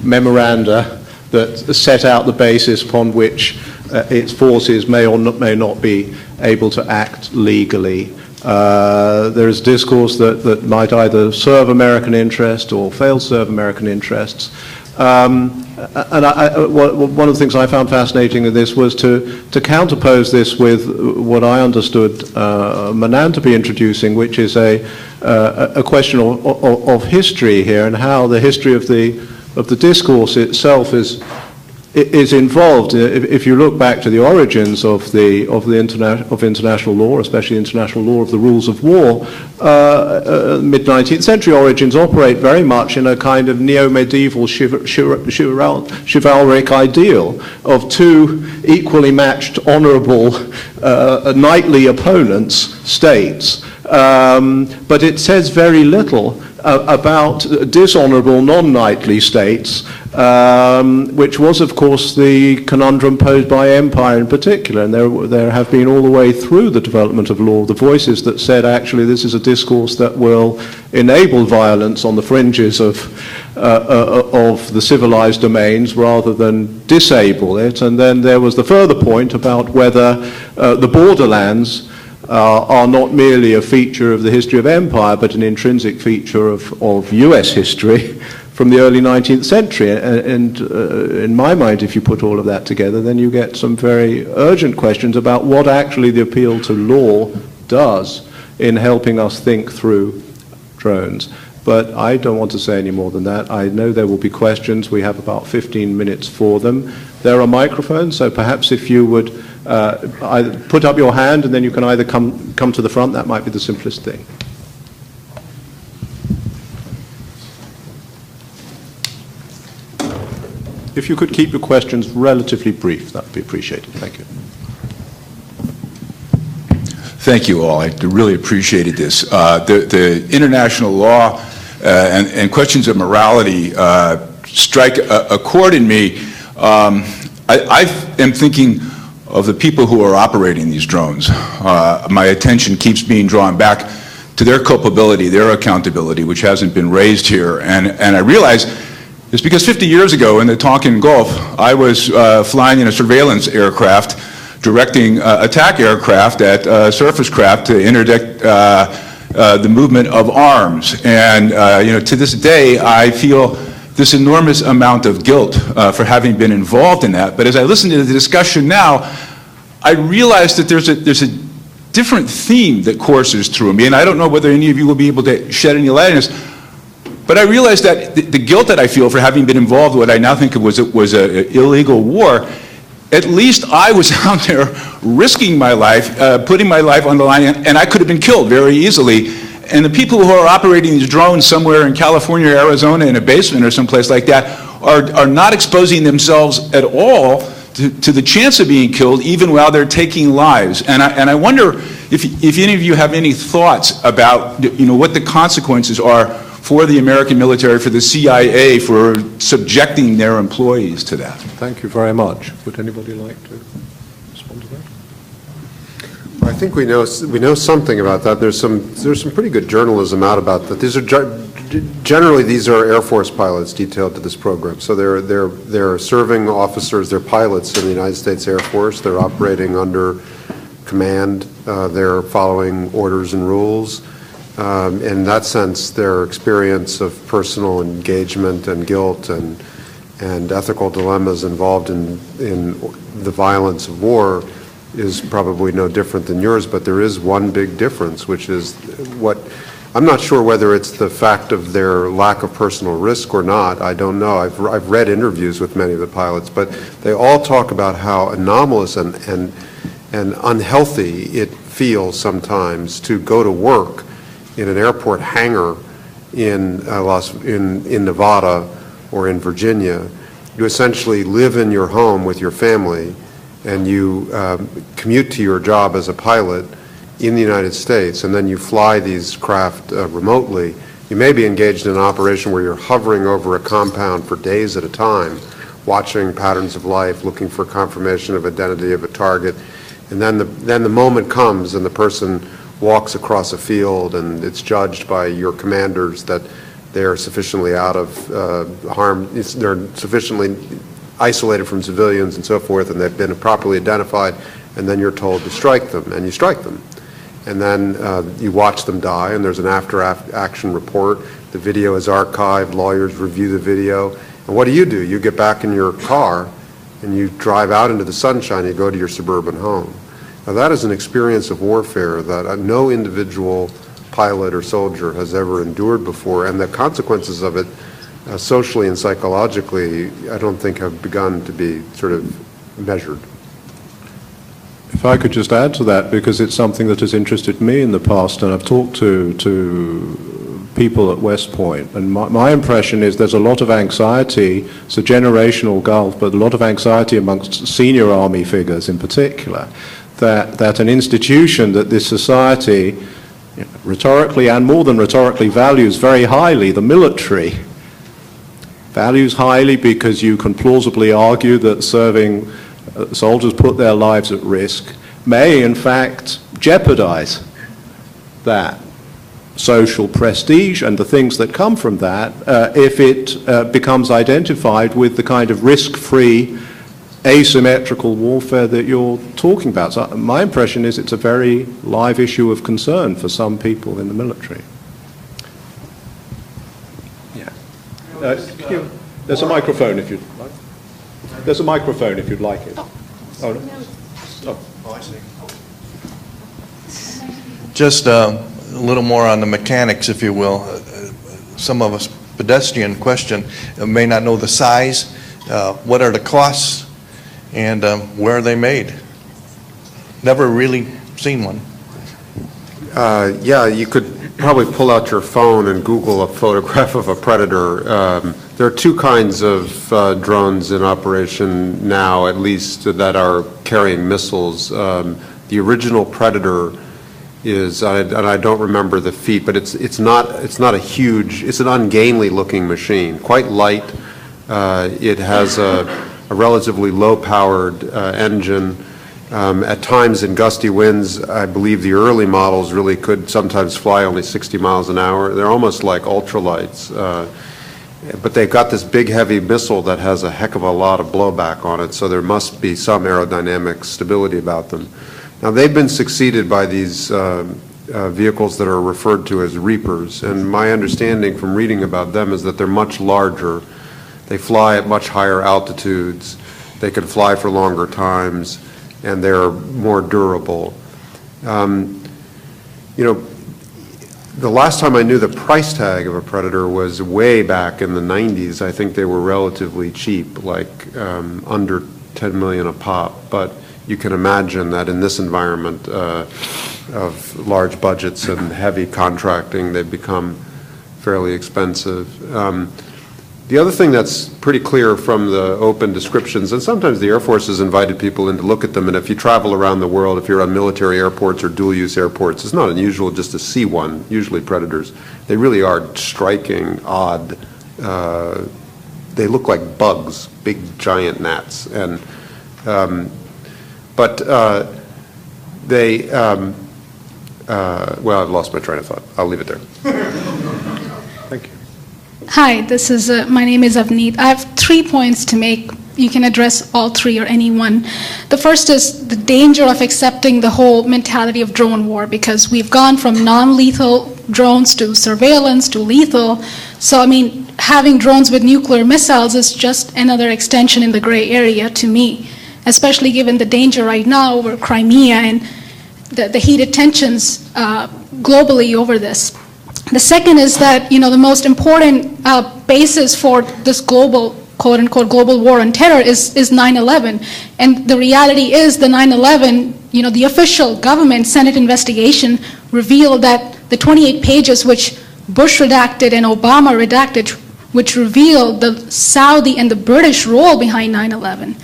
memoranda that set out the basis upon which its forces may or may not be able to act legally. There is discourse that might either serve American interest or fail to serve American interests. And one of the things I found fascinating in this was to counterpose this with what I understood Manan to be introducing, which is a question of history here, and how the history of the discourse itself is involved. If you look back to the origins of international law, especially international law of the rules of war, mid-19th century origins operate very much in a kind of neo-medieval chivalric ideal of two equally matched, honourable, knightly opponents, states. But it says very little about dishonourable, non-knightly states, which was, of course, the conundrum posed by empire in particular. And there have been all the way through the development of law the voices that said, actually, this is a discourse that will enable violence on the fringes of the civilized domains rather than disable it. And then there was the further point about whether the borderlands are not merely a feature of the history of empire, but an intrinsic feature of US history from the early 19th century. And in my mind, if you put all of that together, then you get some very urgent questions about what actually the appeal to law does in helping us think through drones. But I don't want to say any more than that. I know there will be questions. We have about 15 minutes for them. There are microphones, so perhaps if you would either put up your hand and then you can either come to the front, that might be the simplest thing. If you could keep your questions relatively brief, that would be appreciated. Thank you. Thank you all. I really appreciated this. The international law and questions of morality strike a chord in me. I am thinking of the people who are operating these drones. My attention keeps being drawn back to their culpability, their accountability, which hasn't been raised here. And I realize it's because 50 years ago in the Tonkin Gulf, I was flying in a surveillance aircraft, directing attack aircraft at surface craft to interdict the movement of arms. And to this day, I feel this enormous amount of guilt for having been involved in that. But as I listen to the discussion now, I realize that there's a different theme that courses through me, and I don't know whether any of you will be able to shed any light on this. But I realize that the guilt that I feel for having been involved in what I now think of was an illegal war. At least I was out there risking my life, putting my life on the line, and I could have been killed very easily. And the people who are operating these drones somewhere in California or Arizona in a basement or someplace like that are not exposing themselves at all to the chance of being killed, even while they're taking lives. And I wonder if any of you have any thoughts about what the consequences are for the American military, for the CIA, for subjecting their employees to that. Thank you very much. Would anybody like to respond to that? I think we know something about that. There's some pretty good journalism out about that. These are generally Air Force pilots detailed to this program. So they're serving officers, they're pilots in the United States Air Force. They're operating under command. They're following orders and rules. In that sense, their experience of personal engagement and guilt and ethical dilemmas involved in the violence of war is probably no different than yours, but there is one big difference, which is I'm not sure whether it's the fact of their lack of personal risk or not. I don't know. I've read interviews with many of the pilots, but they all talk about how anomalous and unhealthy it feels sometimes to go to work in an airport hangar in Nevada or in Virginia. You essentially live in your home with your family, and you commute to your job as a pilot in the United States, and then you fly these craft remotely. You may be engaged in an operation where you're hovering over a compound for days at a time, watching patterns of life, looking for confirmation of identity of a target, and then the moment comes and the person walks across a field, and it's judged by your commanders that they're sufficiently out of harm, they're sufficiently isolated from civilians and so forth, and they've been properly identified, and then you're told to strike them, and you strike them. And then you watch them die, and there's an after-action report. The video is archived, lawyers review the video, and what do? You get back in your car, and you drive out into the sunshine, you go to your suburban home. Now that is an experience of warfare that no individual pilot or soldier has ever endured before, and the consequences of it socially and psychologically, I don't think have begun to be sort of measured. If I could just add to that, because it's something that has interested me in the past, and I've talked to people at West Point, and my impression is there's a lot of anxiety. It's a generational gulf, but a lot of anxiety amongst senior Army figures in particular, that an institution that this society rhetorically and more than rhetorically values very highly, the military, values highly because you can plausibly argue that serving soldiers put their lives at risk, may in fact jeopardize that social prestige and the things that come from that if it becomes identified with the kind of risk-free asymmetrical warfare that you're talking about. So my impression is it's a very live issue of concern for some people in the military. Yeah. There's a microphone if you'd like. There's a microphone if you'd like it. Oh, no. Oh, I see. Just a little more on the mechanics, if you will. Some of us pedestrian question may not know the size. What are the costs, and where are they made? Never really seen one. Yeah, you could probably pull out your phone and Google a photograph of a Predator. There are two kinds of drones in operation now, at least, that are carrying missiles. The original Predator is, and I don't remember the feet, but it's not a huge, it's an ungainly looking machine, quite light. It has a relatively low-powered engine. At times in gusty winds, I believe the early models really could sometimes fly only 60 miles an hour. They're almost like ultralights. But they've got this big, heavy missile that has a heck of a lot of blowback on it, so there must be some aerodynamic stability about them. Now, they've been succeeded by these vehicles that are referred to as Reapers, and my understanding from reading about them is that they're much larger. They fly at much higher altitudes. They can fly for longer times, and they're more durable. You know, the last time I knew the price tag of a Predator was way back in the 90s. I think they were relatively cheap, like under 10 million a pop. But you can imagine that in this environment of large budgets and heavy contracting, they've become fairly expensive. The other thing that's pretty clear from the open descriptions, and sometimes the Air Force has invited people in to look at them, and if you travel around the world, if you're on military airports or dual-use airports, it's not unusual just to see one, usually Predators. They really are striking, odd. They look like bugs, big giant gnats. And, well, I've lost my train of thought. I'll leave it there. Thank you. Hi, this is my name is Avneet. I have 3 points to make. You can address all three or any one. The first is the danger of accepting the whole mentality of drone war, because we've gone from non-lethal drones to surveillance to lethal. So, I mean, having drones with nuclear missiles is just another extension in the gray area to me, especially given the danger right now over Crimea and the heated tensions globally over this. The second is that, you know, the most important basis for this global, quote-unquote, global war on terror is 9/11. And the reality is the 9/11, you know, the official government Senate investigation revealed that the 28 pages which Bush redacted and Obama redacted, which revealed the Saudi and the British role behind 9/11,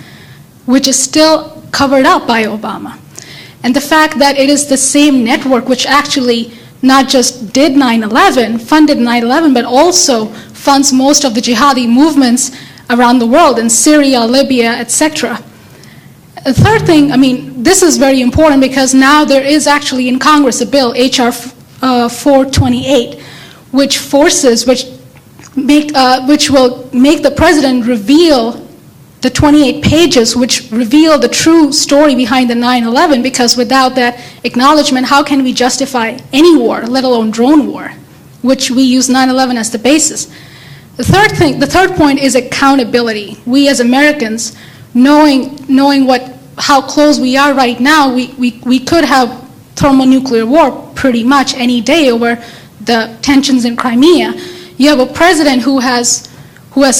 which is still covered up by Obama. And the fact that it is the same network which actually not just did 9/11, funded 9/11, but also funds most of the jihadi movements around the world in Syria, Libya, etc. The third thing, I mean, this is very important because now there is actually in Congress a bill, H.R. 428, which will make the president reveal the 28 pages which reveal the true story behind the 9/11, because without that acknowledgement, how can we justify any war, let alone drone war, which we use 9/11 as the basis. The third point is accountability. We as Americans, knowing how close we are right now, we could have thermonuclear war pretty much any day over the tensions in Crimea. You have a president who has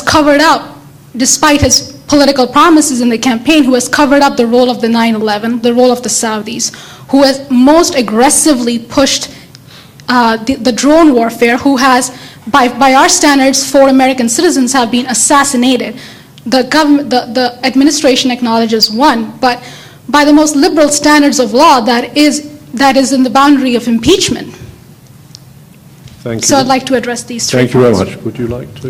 covered up, despite his political promises in the campaign, who has covered up the role of the 9/11, the role of the Saudis, who has most aggressively pushed the drone warfare, who has, by our standards, 4 American citizens have been assassinated. The administration acknowledges 1, but by the most liberal standards of law, that is in the boundary of impeachment. Thank you. So I'd like to address these 3 Thank you very points. much. Would you like to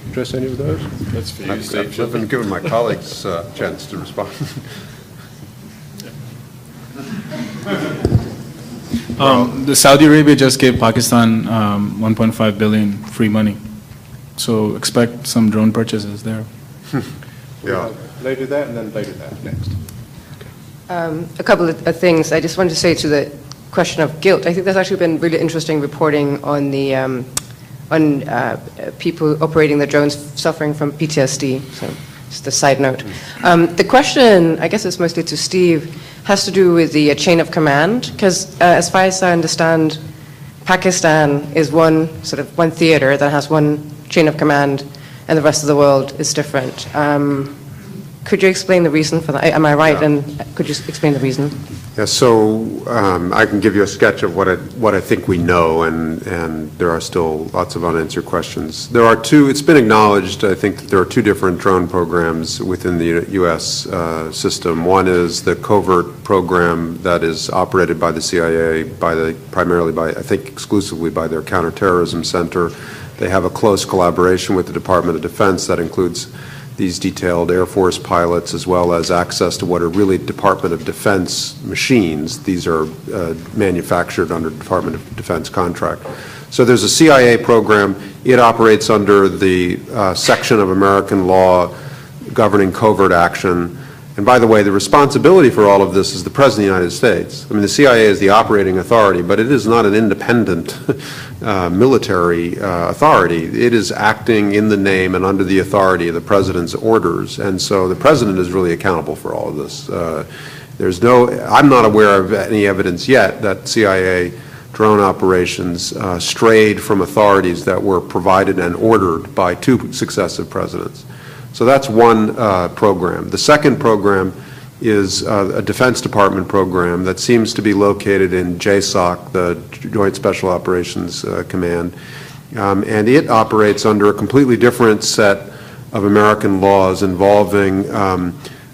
address any of those? That's for you, Steve. I've been giving my colleagues a chance to respond. The Saudi Arabia just gave Pakistan 1.5 billion free money, so expect some drone purchases there. Yeah. They do that, and then they do that next. A couple of things. I just wanted to say to the question of guilt. I think there's actually been really interesting reporting on the people operating the drones suffering from PTSD. So just a side note. The question, I guess it's mostly to Steve, has to do with the chain of command, because as far as I understand, Pakistan is one theater that has one chain of command, and the rest of the world is different. Could you explain the reason for that? Am I right? Yeah. And could you explain the reason? Yeah, so I can give you a sketch of what I think we know, and there are still lots of unanswered questions. There are two, it's been acknowledged, I think, that there are two different drone programs within the U.S. System. One is the covert program that is operated by the CIA, primarily by, I think exclusively by their Counterterrorism Center. They have a close collaboration with the Department of Defense that includes these detailed Air Force pilots, as well as access to what are really Department of Defense machines. These are manufactured under Department of Defense contract. So there's a CIA program. It operates under the section of American law governing covert action. And by the way, the responsibility for all of this is the President of the United States. I mean, the CIA is the operating authority, but it is not an independent military authority. It is acting in the name and under the authority of the President's orders. And so the President is really accountable for all of this. I'm not aware of any evidence yet that CIA drone operations strayed from authorities that were provided and ordered by two successive presidents. So that's one program. The second program is a Defense Department program that seems to be located in JSOC, the Joint Special Operations Command, and it operates under a completely different set of American laws involving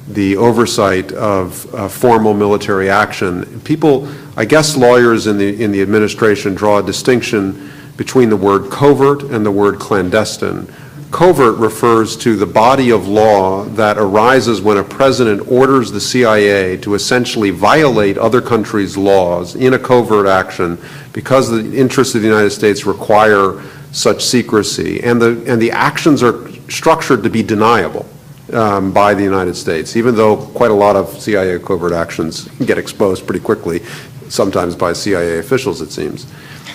the oversight of formal military action. People, I guess lawyers in the administration draw a distinction between the word covert and the word clandestine. Covert refers to the body of law that arises when a president orders the CIA to essentially violate other countries' laws in a covert action because the interests of the United States require such secrecy. And the actions are structured to be deniable by the United States, even though quite a lot of CIA covert actions get exposed pretty quickly, sometimes by CIA officials, it seems.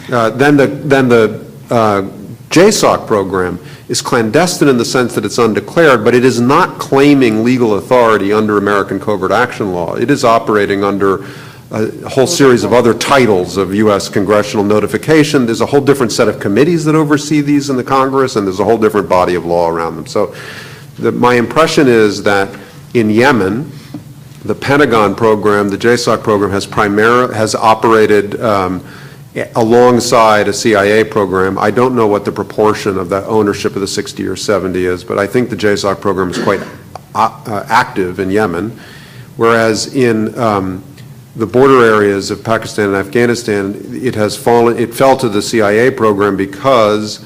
Then the JSOC program is clandestine in the sense that it's undeclared, but it is not claiming legal authority under American covert action law. It is operating under a whole series of other titles of U.S. congressional notification. There's a whole different set of committees that oversee these in the Congress, and there's a whole different body of law around them. So my impression is that in Yemen, the Pentagon program, the JSOC program, has operated alongside a CIA program. I don't know what the proportion of that ownership of the 60 or 70 is, but I think the JSOC program is quite active in Yemen, whereas in the border areas of Pakistan and Afghanistan, it fell to the CIA program because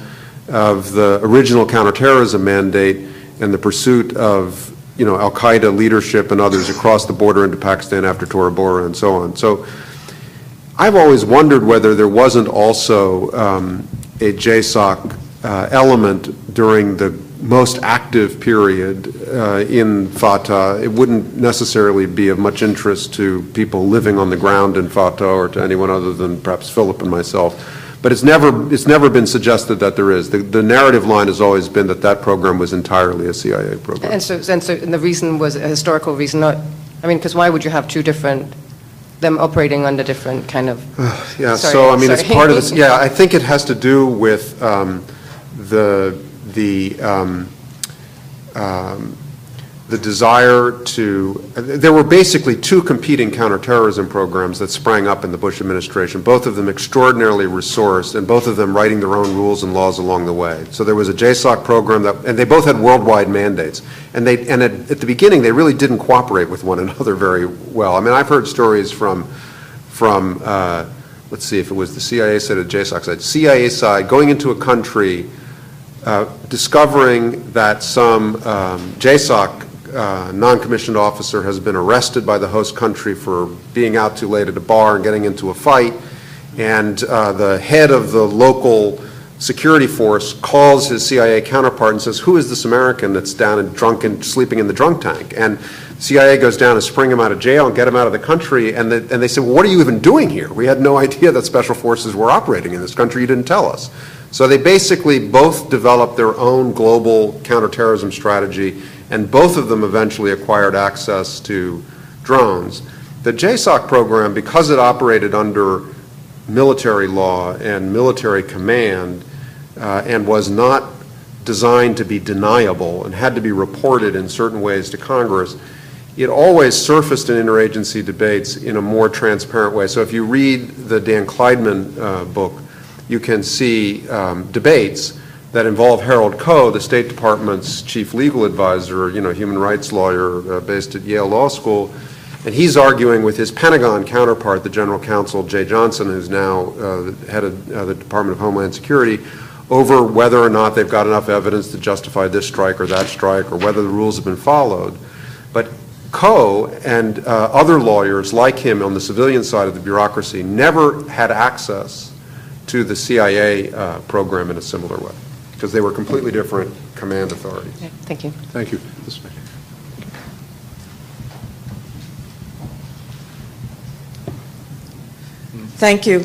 of the original counterterrorism mandate and the pursuit of Al-Qaeda leadership and others across the border into Pakistan after Tora Bora and so on. So I've always wondered whether there wasn't also a JSOC element during the most active period in Fatah. It wouldn't necessarily be of much interest to people living on the ground in Fatah or to anyone other than perhaps Philip and myself. But it's never been suggested that there is. The narrative line has always been that program was entirely a CIA program. And the reason was a historical reason, not, because why would you have two different, them operating under different kind of... it's part of this. Yeah, I think it has to do with the desire to... There were basically two competing counterterrorism programs that sprang up in the Bush administration, both of them extraordinarily resourced, and both of them writing their own rules and laws along the way. So there was a JSOC program, and they both had worldwide mandates. And at the beginning, they really didn't cooperate with one another very well. I've heard stories from let's see if it was the CIA side or the JSOC side. CIA side, going into a country, discovering that some JSOC non-commissioned officer has been arrested by the host country for being out too late at a bar and getting into a fight, and the head of the local security force calls his CIA counterpart and says, who is this American that's down and drunk and sleeping in the drunk tank? And CIA goes down and spring him out of jail and get him out of the country, and they say, well, what are you even doing here? We had no idea that special forces were operating in this country. You didn't tell us. So they basically both developed their own global counterterrorism strategy, and both of them eventually acquired access to drones. The JSOC program, because it operated under military law and military command and was not designed to be deniable and had to be reported in certain ways to Congress, it always surfaced in interagency debates in a more transparent way. So if you read the Dan Kleidman book, you can see debates that involve Harold Koh, the State Department's chief legal advisor, human rights lawyer based at Yale Law School, and he's arguing with his Pentagon counterpart, the General Counsel Jay Johnson, who's now head of the Department of Homeland Security, over whether or not they've got enough evidence to justify this strike or that strike, or whether the rules have been followed. But Koh and other lawyers like him on the civilian side of the bureaucracy never had access to the CIA program in a similar way, because they were completely different command authorities. Okay, thank you. Thank you. Thank you.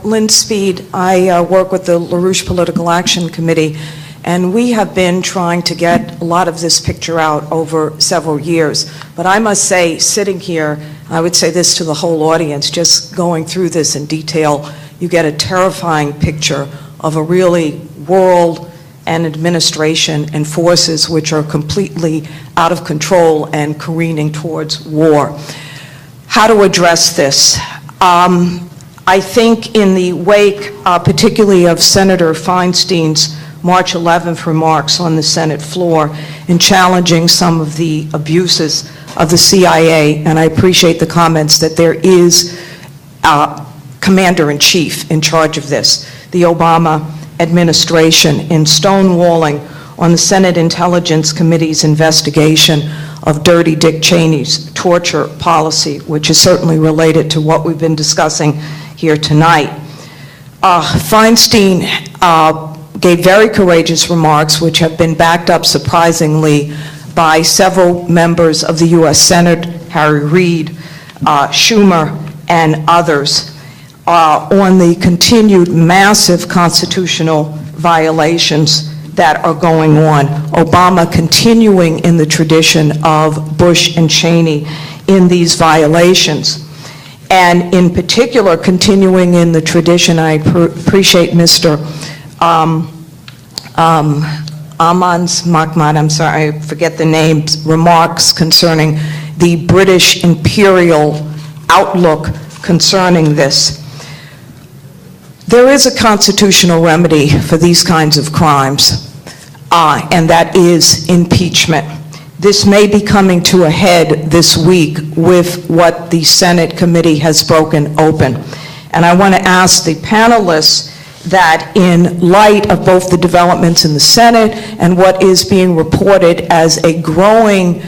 Lynn Speed. I work with the LaRouche Political Action Committee, and we have been trying to get a lot of this picture out over several years. But I must say, sitting here, I would say this to the whole audience, just going through this in detail, you get a terrifying picture of a really world and administration and forces which are completely out of control and careening towards war. How to address this? I think in the wake, particularly of Senator Feinstein's March 11th remarks on the Senate floor in challenging some of the abuses of the CIA, and I appreciate the comments that there is a commander-in-chief in charge of this, the Obama administration, in stonewalling on the Senate Intelligence Committee's investigation of Dirty Dick Cheney's torture policy, which is certainly related to what we've been discussing here tonight. Feinstein gave very courageous remarks, which have been backed up surprisingly by several members of the U.S. Senate, Harry Reid, Schumer, and others, on the continued massive constitutional violations that are going on. Obama continuing in the tradition of Bush and Cheney in these violations. And in particular, continuing in the tradition, I appreciate Mr. Mark Mazower, I'm sorry, I forget the name, remarks concerning the British imperial outlook concerning this. There is a constitutional remedy for these kinds of crimes, and that is impeachment. This may be coming to a head this week with what the Senate committee has broken open. And I want to ask the panelists that in light of both the developments in the Senate and what is being reported as a growing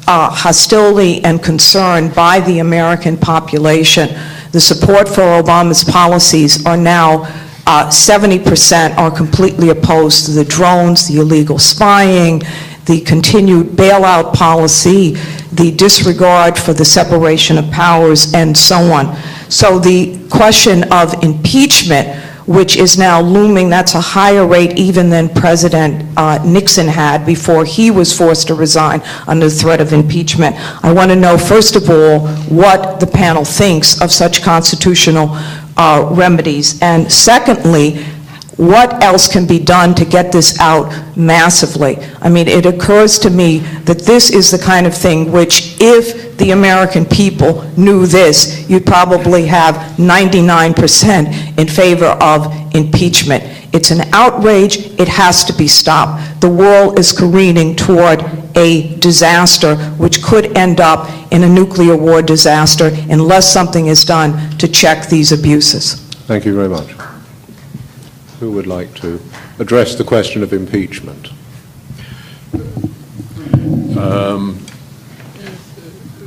hostility and concern by the American population, the support for Obama's policies are now 70% are completely opposed to the drones, the illegal spying, the continued bailout policy, the disregard for the separation of powers, and so on. So the question of impeachment, which is now looming, that's a higher rate even than President Nixon had before he was forced to resign under the threat of impeachment. I want to know, first of all, what the panel thinks of such constitutional remedies, and secondly, what else can be done to get this out massively? I mean, it occurs to me that this is the kind of thing which, if the American people knew this, you'd probably have 99% in favor of impeachment. It's an outrage. It has to be stopped. The world is careening toward a disaster which could end up in a nuclear war disaster unless something is done to check these abuses. Thank you very much. Who would like to address the question of impeachment?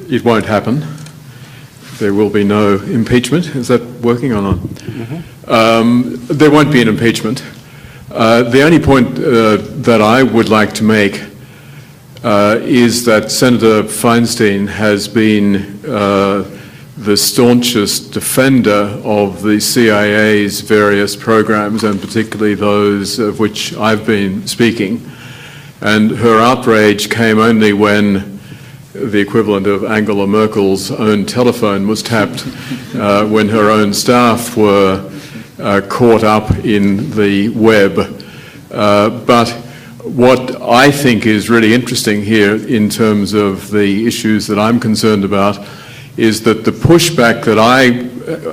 It won't happen there will be no impeachment. Is that working or not? There won't be an impeachment. The only point that I would like to make is that Senator Feinstein has been the staunchest defender of the CIA's various programs, and particularly those of which I've been speaking. And her outrage came only when the equivalent of Angela Merkel's own telephone was tapped, when her own staff were caught up in the web. But what I think is really interesting here in terms of the issues that I'm concerned about is that the pushback that I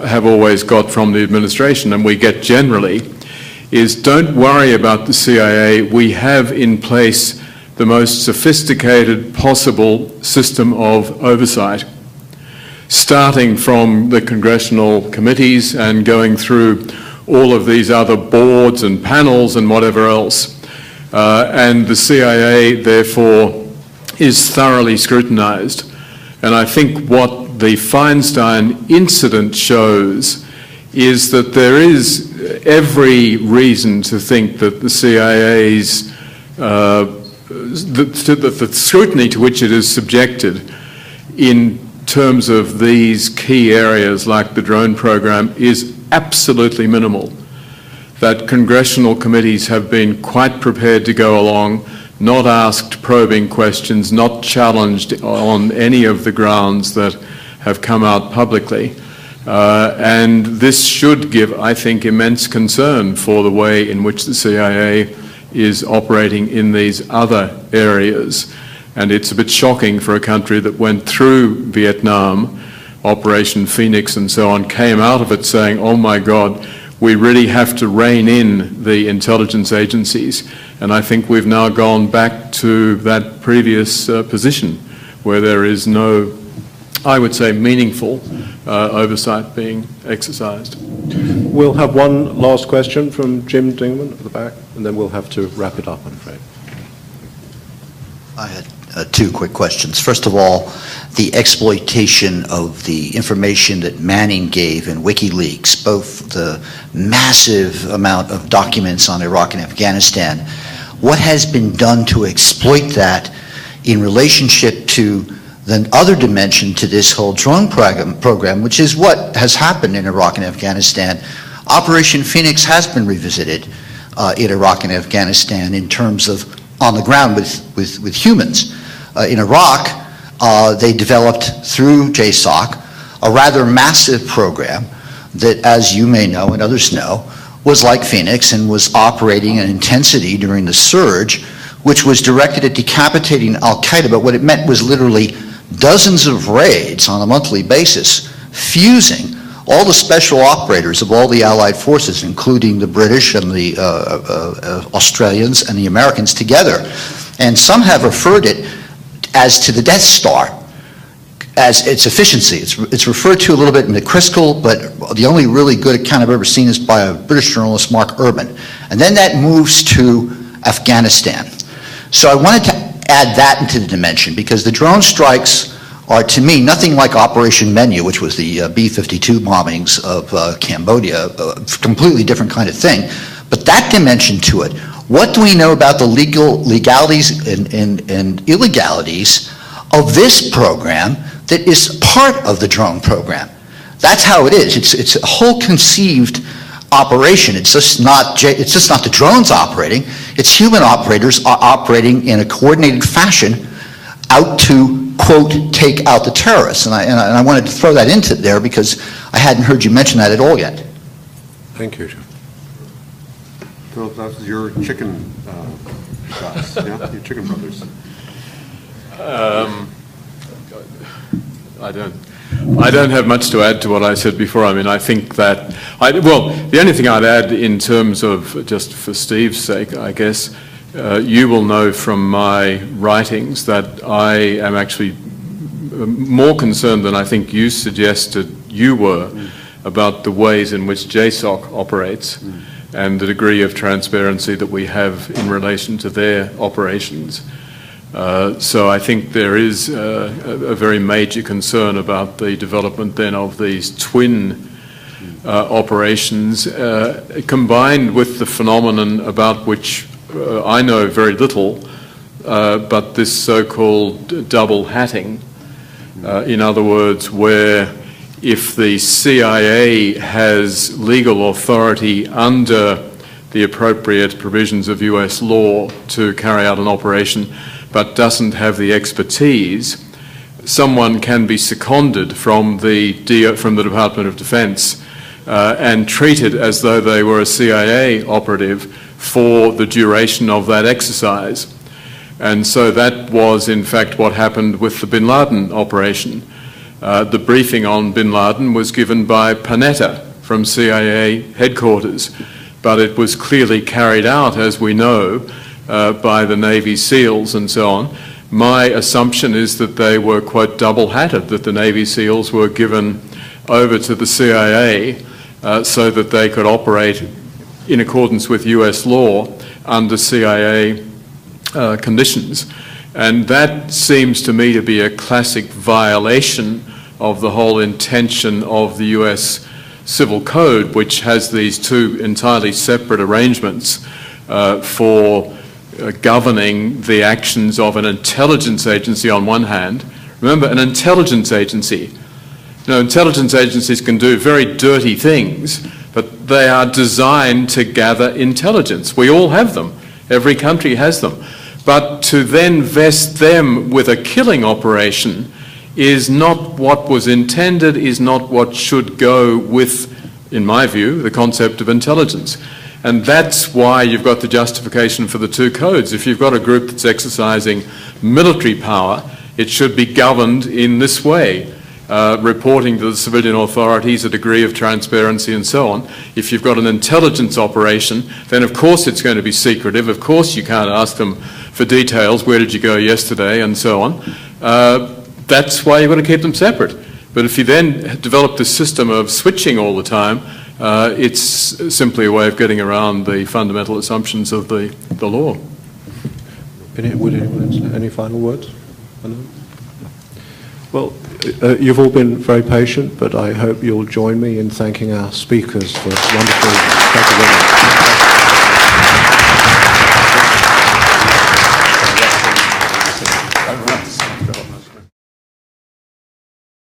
have always got from the administration, and we get generally, is don't worry about the CIA. We have in place the most sophisticated possible system of oversight, starting from the congressional committees and going through all of these other boards and panels and whatever else. And the CIA, therefore, is thoroughly scrutinized. And I think what the Feinstein incident shows is that there is every reason to think that the CIA's, the scrutiny to which it is subjected in terms of these key areas like the drone program is absolutely minimal. That congressional committees have been quite prepared to go along, not asked probing questions, not challenged on any of the grounds that have come out publicly. And this should give, I think, immense concern for the way in which the CIA is operating in these other areas. And it's a bit shocking for a country that went through Vietnam, Operation Phoenix and so on, came out of it saying, oh my God, we really have to rein in the intelligence agencies. And I think we've now gone back to that previous position where there is no, I would say, meaningful oversight being exercised. We'll have one last question from Jim Dingman at the back, and then we'll have to wrap it up, I'm afraid. I had two quick questions. First of all, the exploitation of the information that Manning gave in WikiLeaks, both the massive amount of documents on Iraq and Afghanistan, what has been done to exploit that in relationship to the other dimension to this whole drone program, which is what has happened in Iraq and Afghanistan. Operation Phoenix has been revisited in Iraq and Afghanistan in terms of on the ground with humans. In Iraq, they developed through JSOC a rather massive program that, as you may know and others know, was like Phoenix and was operating in intensity during the surge, which was directed at decapitating Al-Qaeda, but what it meant was literally dozens of raids on a monthly basis, fusing all the special operators of all the Allied forces, including the British and the Australians and the Americans together. And some have referred it as to the Death Star, as its efficiency. It's referred to a little bit in the Criscal, but the only really good account I've ever seen is by a British journalist, Mark Urban. And then that moves to Afghanistan. So I wanted to add that into the dimension, because the drone strikes are, to me, nothing like Operation Menu, which was the B-52 bombings of Cambodia, a completely different kind of thing. But that dimension to it, what do we know about the legalities and illegalities of this program that is part of the drone program? That's how it is. It's a whole conceived operation. It's just not the drones operating. It's human operators operating in a coordinated fashion out to, quote, take out the terrorists. And I wanted to throw that into there because I hadn't heard you mention that at all yet. Thank you. So that's your chicken shots, yeah? Your chicken brothers. I don't have much to add to what I said before. I mean, I think that, well, the only thing I'd add in terms of, just for Steve's sake, I guess, you will know from my writings that I am actually more concerned than I think you suggested you were about the ways in which JSOC operates and the degree of transparency that we have in relation to their operations. So I think there is a very major concern about the development then of these twin operations, combined with the phenomenon about which I know very little, but this so-called double hatting. In other words, where if the CIA has legal authority under the appropriate provisions of US law to carry out an operation, but doesn't have the expertise, someone can be seconded from the Department of Defense and treated as though they were a CIA operative for the duration of that exercise. And so that was, in fact, what happened with the bin Laden operation. The briefing on bin Laden was given by Panetta from CIA headquarters, but it was clearly carried out, as we know, by the Navy SEALs and so on. My assumption is that they were, quote, double-hatted, that the Navy SEALs were given over to the CIA so that they could operate in accordance with US law under CIA conditions. And that seems to me to be a classic violation of the whole intention of the US Civil Code, which has these two entirely separate arrangements for governing the actions of an intelligence agency on one hand. Remember, an intelligence agency. You know, intelligence agencies can do very dirty things, but they are designed to gather intelligence. We all have them. Every country has them. But to then vest them with a killing operation is not what was intended, is not what should go with, in my view, the concept of intelligence. And that's why you've got the justification for the two codes. If you've got a group that's exercising military power, it should be governed in this way, reporting to the civilian authorities a degree of transparency and so on. If you've got an intelligence operation, then of course it's going to be secretive. Of course you can't ask them for details, where did you go yesterday, and so on. That's why you've got to keep them separate. But if you then develop this system of switching all the time, it's simply a way of getting around the fundamental assumptions of the law. Would anyone have any final words? Well, you've all been very patient, but I hope you'll join me in thanking our speakers for wonderful. Thank you very much.